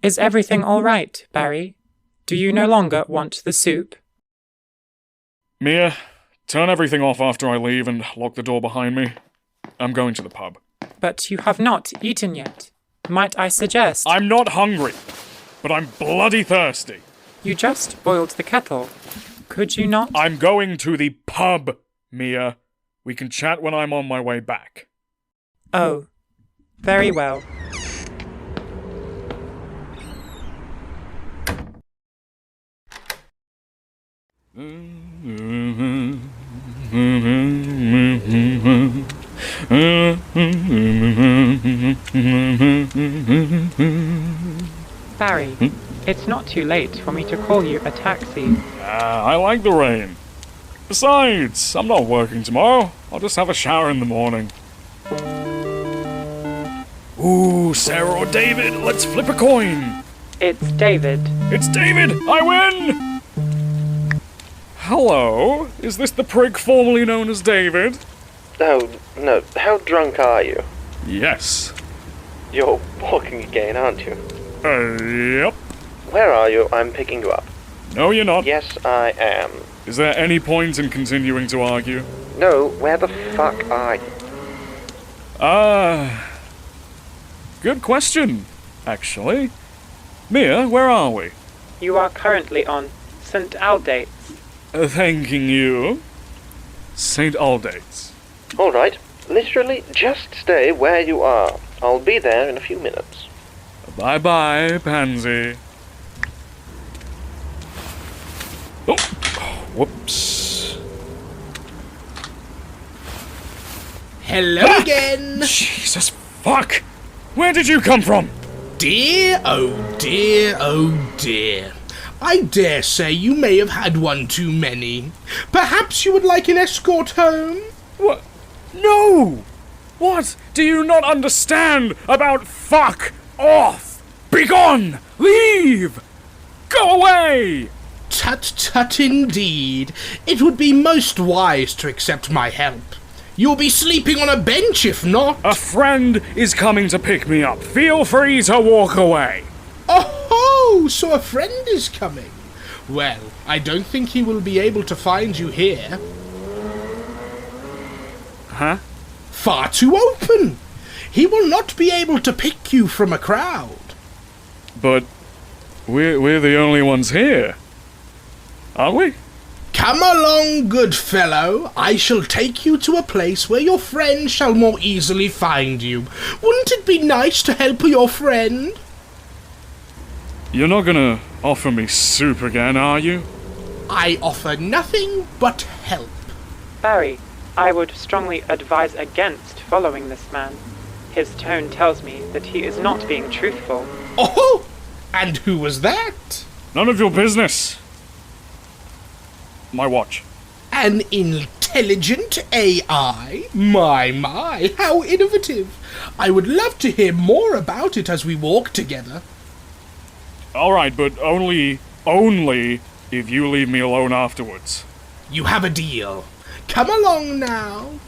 C: Is everything all right, Barry? Do you no longer want the soup?
A: Mia, turn everything off after I leave and lock the door behind me. I'm going to the pub.
C: But you have not eaten yet. Might I suggest...
A: I'm not hungry. but I'm bloody thirsty.
C: You just boiled the kettle. Could you not?
A: I'm going to the pub, Mia. We can chat when I'm on my way back.
C: Oh, very well. Barry, it's not too late for me to call you a taxi.
A: I like the rain. Besides, I'm not working tomorrow. I'll just have a shower in the morning. Ooh, Sarah or David, let's flip a coin.
C: It's David.
A: It's David! I win! Hello, is this the prig formerly known as David?
F: Oh, no. How drunk are you?
A: Yes.
F: You're walking again, aren't you?
A: Yep.
F: Where are you? I'm picking you up.
A: No, you're not.
F: Yes, I am.
A: Is there any point in continuing to argue?
F: No, where the fuck are you?
A: Good question, actually. Mia, where are we?
C: You are currently on St. Aldate's.
A: Thanking you. St. Aldate's.
F: All right. Literally, just stay where you are. I'll be there in a few minutes.
A: Bye-bye, pansy. Oh, whoops.
D: Hello again!
A: Jesus fuck! Where did you come from?
D: Dear, oh dear, oh dear. I dare say you may have had one too many. Perhaps you would like an escort home?
A: What? No! What do you not understand about fuck off? Begone! Leave! Go away!
D: Tut tut indeed. It would be most wise to accept my help. You'll be sleeping on a bench if not.
A: A friend is coming to pick me up. Feel free to walk away.
D: Oh, so a friend is coming. Well, I don't think he will be able to find you here.
A: Huh?
D: Far too open. He will not be able to pick you from a crowd.
A: But we're the only ones here. Aren't we?
D: Come along, good fellow. I shall take you to a place where your friend shall more easily find you. Wouldn't it be nice to help your friend?
A: You're not gonna offer me soup again, are you?
D: I offer nothing but help.
C: Barry, I would strongly advise against following this man. His tone tells me that he is not being truthful.
D: Oh! And who was that?
A: None of your business. My watch.
D: An intelligent AI? My, how innovative. I would love to hear more about it as we walk together.
A: Alright, but only if you leave me alone afterwards.
D: You have a deal. Come along now.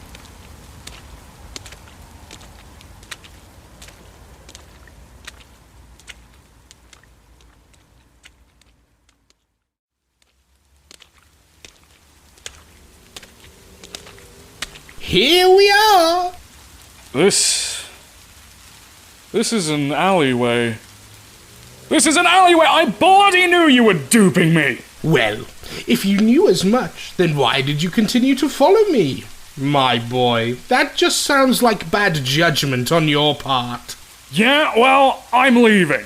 D: Here we are!
A: This is an alleyway. This is an alleyway! I bloody knew you were duping me!
D: Well, if you knew as much, then why did you continue to follow me? My boy, that just sounds like bad judgment on your part.
A: Yeah, well, I'm leaving.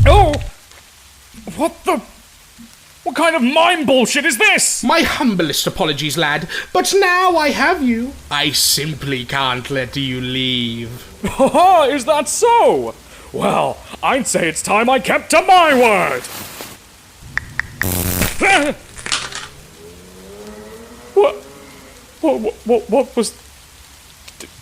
A: Oh! What kind of mime bullshit is this?
D: My humblest apologies, lad, but now I have you. I simply can't let you leave.
A: Haha, is that so? Well, I'd say it's time I kept to my word. What was...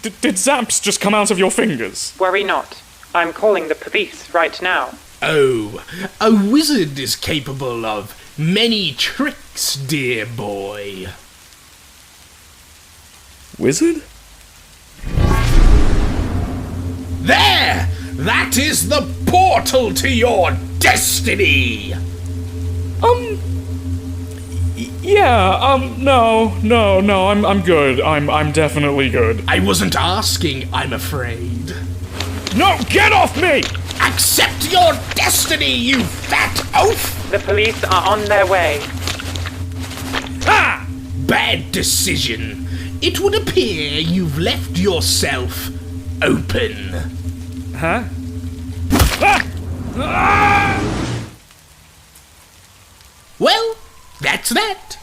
A: Did zaps just come out of your fingers?
C: Worry not. I'm calling the police right now.
D: Oh, a wizard is capable of many tricks, dear boy.
A: Wizard?
D: There! That is the portal to your destiny!
A: No, I'm good. I'm definitely good.
D: I wasn't asking, I'm afraid.
A: No, get off me!
D: Accept your destiny, you fat oaf!
C: The police are on their way.
D: Ah! Bad decision. It would appear you've left yourself open.
A: Huh? Ah! Ah!
D: Well, that's that.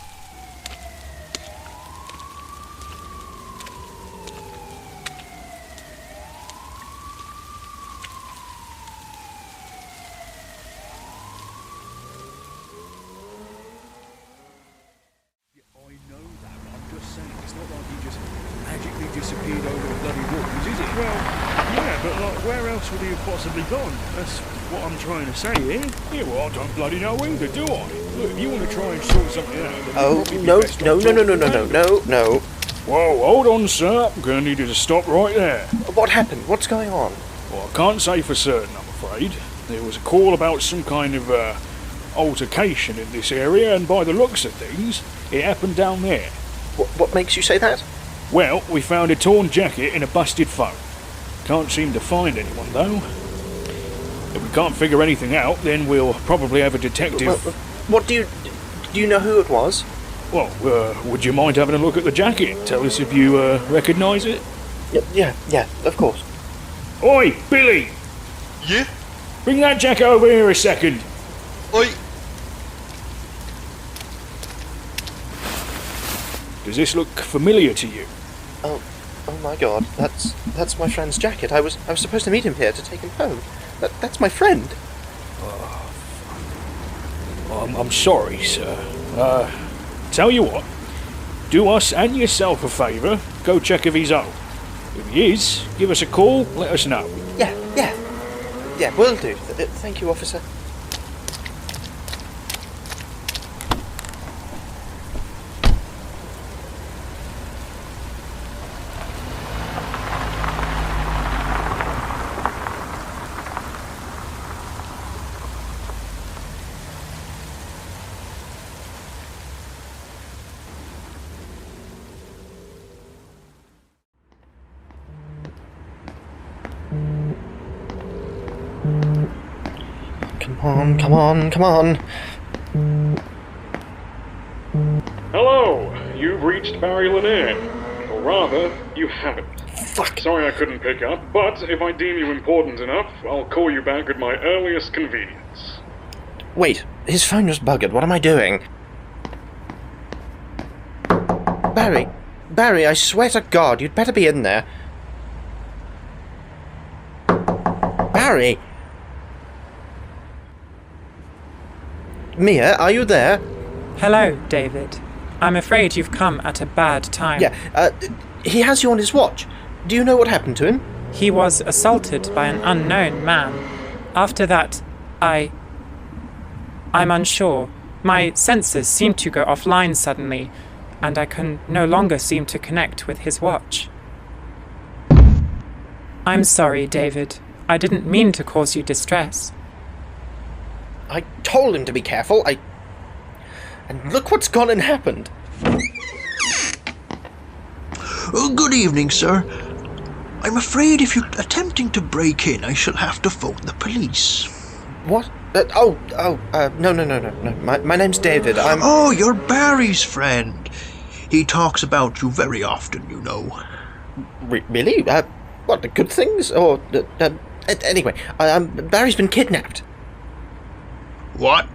K: Disappeared over the bloody walls, is it? Well, yeah, but like, where else would he have possibly gone? That's what I'm trying to say here. Yeah, well, I don't bloody know either, do I? Look, if you want to try and sort something out, then
F: Oh, no.
A: Whoa, hold on, sir. I'm going to need you to stop right there.
F: What happened? What's going on?
A: Well, I can't say for certain, I'm afraid. There was a call about some kind of, altercation in this area, and by the looks of things, it happened down there.
F: What makes you say that?
A: Well, we found a torn jacket in a busted phone. Can't seem to find anyone, though. If we can't figure anything out, then we'll probably have a detective...
F: Well, what do you know who it was?
A: Well, would you mind having a look at the jacket? Tell us if you, recognise it?
F: Yeah, of course.
A: Oi, Billy!
J: Yeah?
A: Bring that jacket over here a second.
J: Oi!
A: Does this look familiar to you?
F: Oh my God! That's my friend's jacket. I was supposed to meet him here to take him home. That's my friend.
A: I'm sorry, sir. Tell you what. Do us and yourself a favour. Go check if he's home. If he is, give us a call. Let us know.
F: Yeah. Will do. Thank you, officer. Come on.
A: Hello, you've reached Barry Lanier. Or rather, you haven't.
F: Fuck.
A: Sorry I couldn't pick up, but if I deem you important enough, I'll call you back at my earliest convenience.
F: Wait, his phone was buggered. What am I doing? Barry, I swear to God, you'd better be in there. Barry! Mia, are you there?
C: Hello, David. I'm afraid you've come at a bad time.
F: Yeah, he has you on his watch. Do you know what happened to him?
C: He was assaulted by an unknown man. After that, I'm unsure. My sensors seemed to go offline suddenly, and I can no longer seem to connect with his watch. I'm sorry, David. I didn't mean to cause you distress.
F: I told him to be careful. And look what's gone and happened.
G: Oh, good evening, sir. I'm afraid if you're attempting to break in, I shall have to phone the police.
F: What? No. My name's David.
G: Oh, you're Barry's friend. He talks about you very often, you know.
F: Really? What, the good things? Or, anyway, Barry's been kidnapped.
G: What?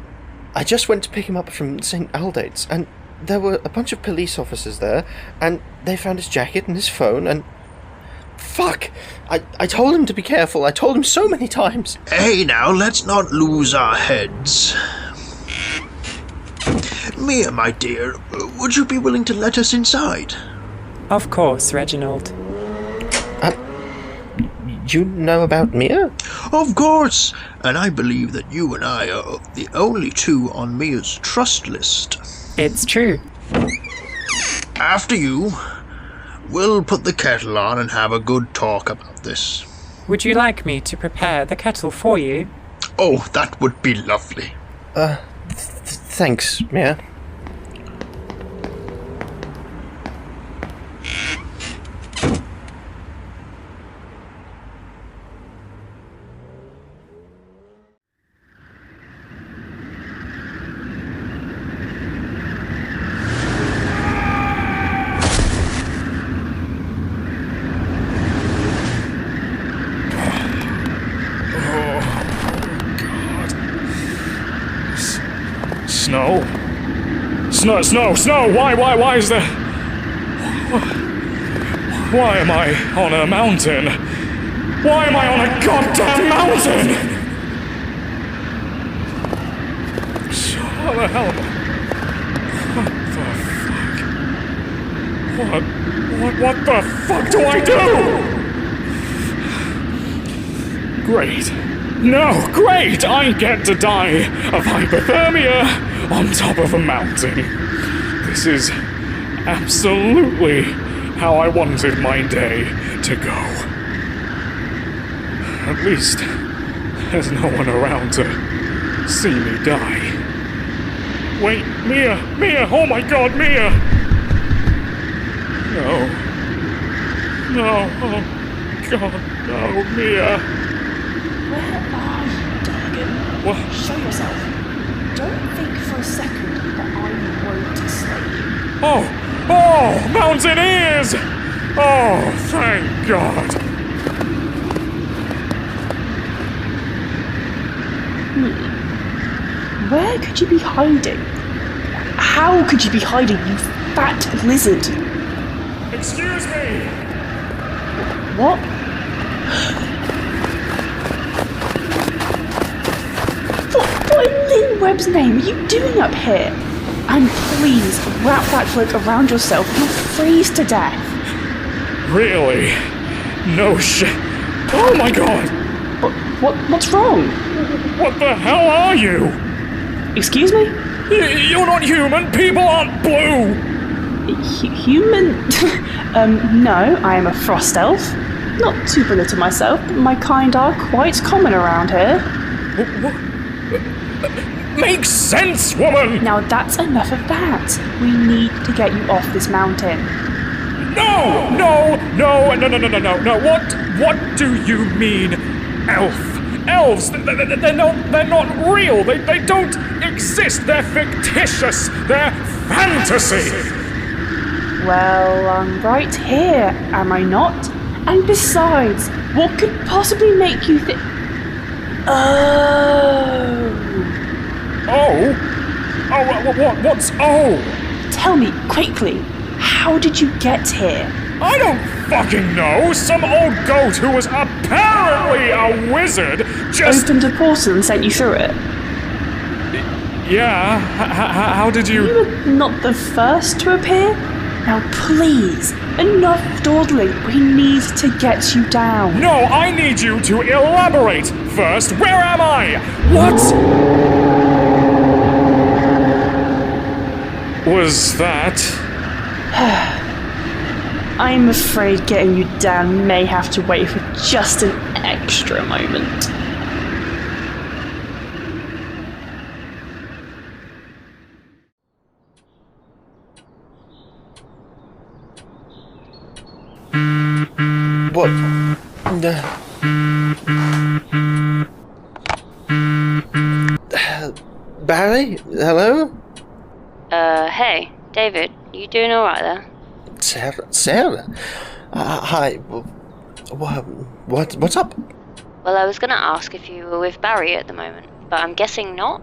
F: I just went to pick him up from St. Aldate's, and there were a bunch of police officers there, and they found his jacket and his phone, and... Fuck! I told him to be careful. I told him so many times.
G: Hey, now, let's not lose our heads. Mia, my dear, would you be willing to let us inside?
C: Of course, Reginald.
F: You know about Mia?
G: Of course, and I believe that you and I are the only two on Mia's trust list.
C: It's true.
G: After you, we'll put the kettle on and have a good talk about this.
C: Would you like me to prepare the kettle for you?
G: Oh, that would be lovely.
F: Thanks, Mia.
A: Snow, why is there... Why am I on a mountain? Why am I on a goddamn mountain? How the hell am I... What the fuck do I do? Great. No, great! I get to die of hypothermia on top of a mountain. This is absolutely how I wanted my day to go. At least, there's no one around to see me die. Wait, Mia! Oh my god, Mia! No, oh god, no, Mia!
L: Where are you, Durgan?
A: What?
L: Show yourself. Don't think for a second that I won't slay you.
A: Oh, mountaineers! Oh, thank God!
L: Where could you be hiding? How could you be hiding, you fat lizard?
A: Excuse me!
L: What? What in Lynn Webb's name are you doing up here? And please, wrap that cloak around yourself. You'll freeze to death.
A: Really? No shit. Oh my god!
L: What's wrong?
A: What the hell are you?
L: Excuse me?
A: You're not human! People aren't blue!
L: Human? No, I am a frost elf. Not too belittle myself, but my kind are quite common around here.
A: What? Makes sense, woman!
L: Now that's enough of that. We need to get you off this mountain.
A: No! What do you mean, elf? Elves, they're not real. They don't exist. They're fictitious. They're fantasy.
L: Well, I'm right here, am I not? And besides, what could possibly make you think... What's oh? Tell me, quickly, how did you get here?
A: I don't fucking know! Some old goat who was apparently a wizard just...
L: Opened a portal and sent you through it?
A: Yeah, how did you...
L: You were not the first to appear? Now please, enough dawdling. We need to get you down.
A: No, I need you to elaborate! First, where am I? What was that?
L: I'm afraid getting you down may have to wait for just an extra moment.
F: What? Barry? Hello?
M: Hey, David, you doing alright there?
F: Sarah? Hi. What's up?
M: Well, I was gonna ask if you were with Barry at the moment, but I'm guessing not?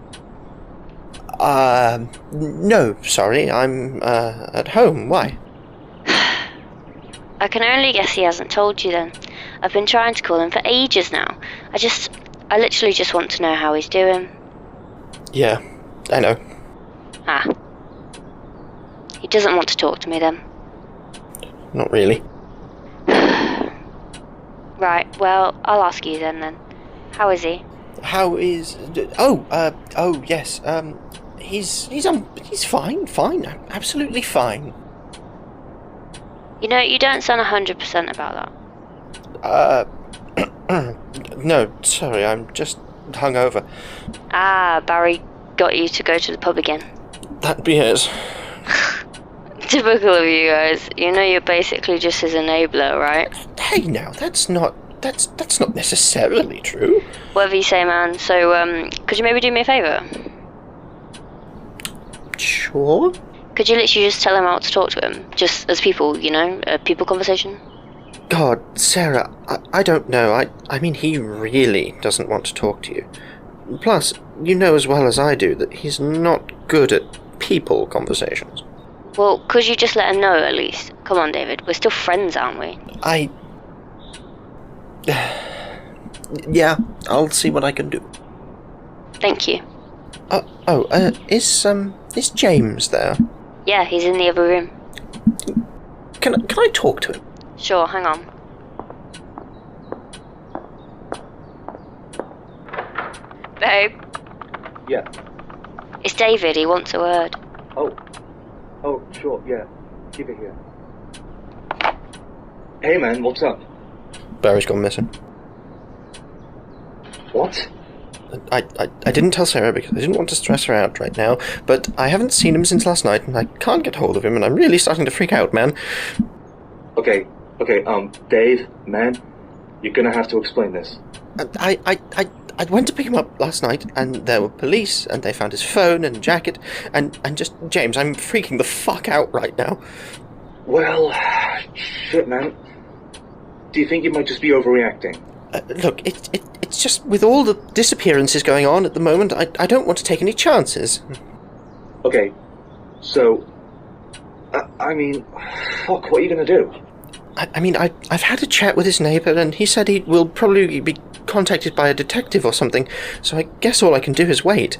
F: No, sorry, I'm, at home. Why?
M: I can only guess he hasn't told you then. I've been trying to call him for ages now. I literally just want to know how he's doing.
F: Yeah, I know.
M: Ah. He doesn't want to talk to me then.
F: Not really.
M: Right, well, I'll ask you then. How is he?
F: How is... yes, he's fine, absolutely fine.
M: You know, you don't sound 100% about
F: that. No, sorry, I'm just hungover.
M: Ah, Barry got you to go to the pub again.
F: That'd be it.
M: Typical of you guys. You know you're basically just his enabler, right?
F: Hey, now, that's not necessarily true.
M: Whatever you say, man. So, could you maybe do me a favour?
F: Sure.
M: Could you literally just tell him how to talk to him? Just as people, you know? A people conversation?
F: God, Sarah, I don't know. I mean, he really doesn't want to talk to you. Plus, you know as well as I do that he's not good at people conversations.
M: Well, could you just let her know at least? Come on, David, we're still friends, aren't we?
F: Yeah, I'll see what I can do.
M: Thank you.
F: Is James there?
M: Yeah, he's in the other room.
F: Can I talk to him?
M: Sure, hang on. Babe?
N: Yeah.
M: It's David, he wants a word.
N: Oh, sure, yeah. Keep it here. Hey man, what's up?
F: Barry's gone missing.
N: What?
F: I didn't tell Sarah because I didn't want to stress her out right now, but I haven't seen him since last night and I can't get hold of him and I'm really starting to freak out, man.
N: Okay, Dave, man, you're gonna have to explain this.
F: I went to pick him up last night, and there were police, and they found his phone and jacket, and just, James, I'm freaking the fuck out right now.
N: Well, shit, man. Do you think you might just be overreacting?
F: Look, it's just, with all the disappearances going on at the moment, I don't want to take any chances.
N: Okay, so, I mean, fuck, what are you gonna do?
F: I've had a chat with his neighbour, and he said he will probably be contacted by a detective or something, so I guess all I can do is wait.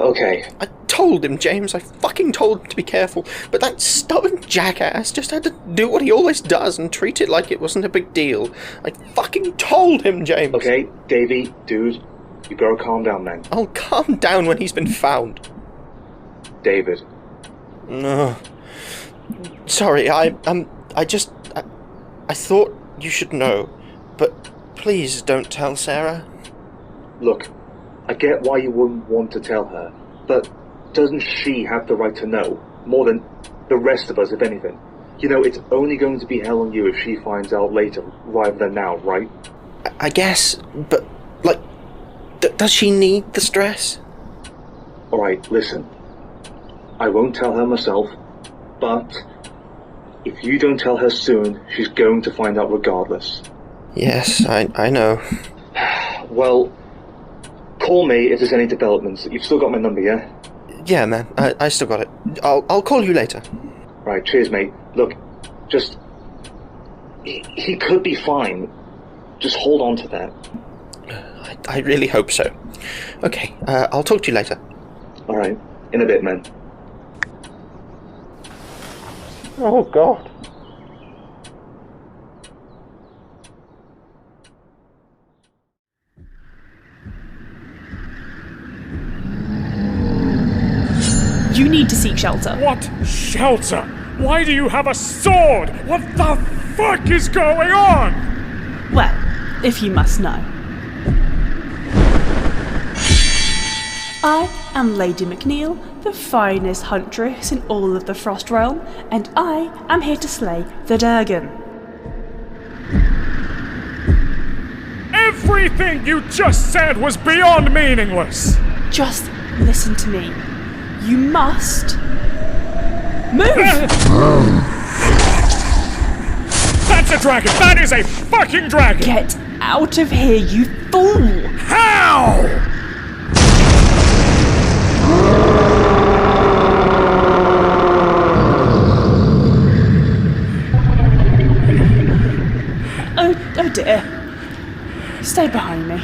N: Okay.
F: I told him, James, I fucking told him to be careful, but that stubborn jackass just had to do what he always does and treat it like it wasn't a big deal. I fucking told him, James.
N: Okay, Davey, dude, you gotta calm down, man.
F: I'll calm down when he's been found.
N: David.
F: No. Sorry, I thought you should know, but please don't tell Sarah.
N: Look, I get why you wouldn't want to tell her, but doesn't she have the right to know, more than the rest of us, if anything? You know, it's only going to be hell on you if she finds out later, rather than now, right?
F: I guess, but, like, does she need the stress?
N: Alright, listen. I won't tell her myself, but if you don't tell her soon, she's going to find out regardless.
F: Yes, I know.
N: Well, call me if there's any developments. You've still got my number, yeah?
F: Yeah, man, I still got it. I'll call you later.
N: Right, cheers, mate. Look, just... He could be fine. Just hold on to that.
F: I really hope so. Okay, I'll talk to you later.
N: Alright, in a bit, man.
F: Oh, God.
L: You need to seek shelter.
A: What shelter? Why do you have a sword? What the fuck is going on?
L: Well, if you must know. I am Lady McNeil, the finest huntress in all of the Frost Realm, and I am here to slay the Durgan.
A: Everything you just said was beyond meaningless.
L: Just listen to me. You must move!
A: That's a dragon! That is a fucking dragon!
L: Get out of here, you fool!
A: How?
L: Oh dear. Stay behind me.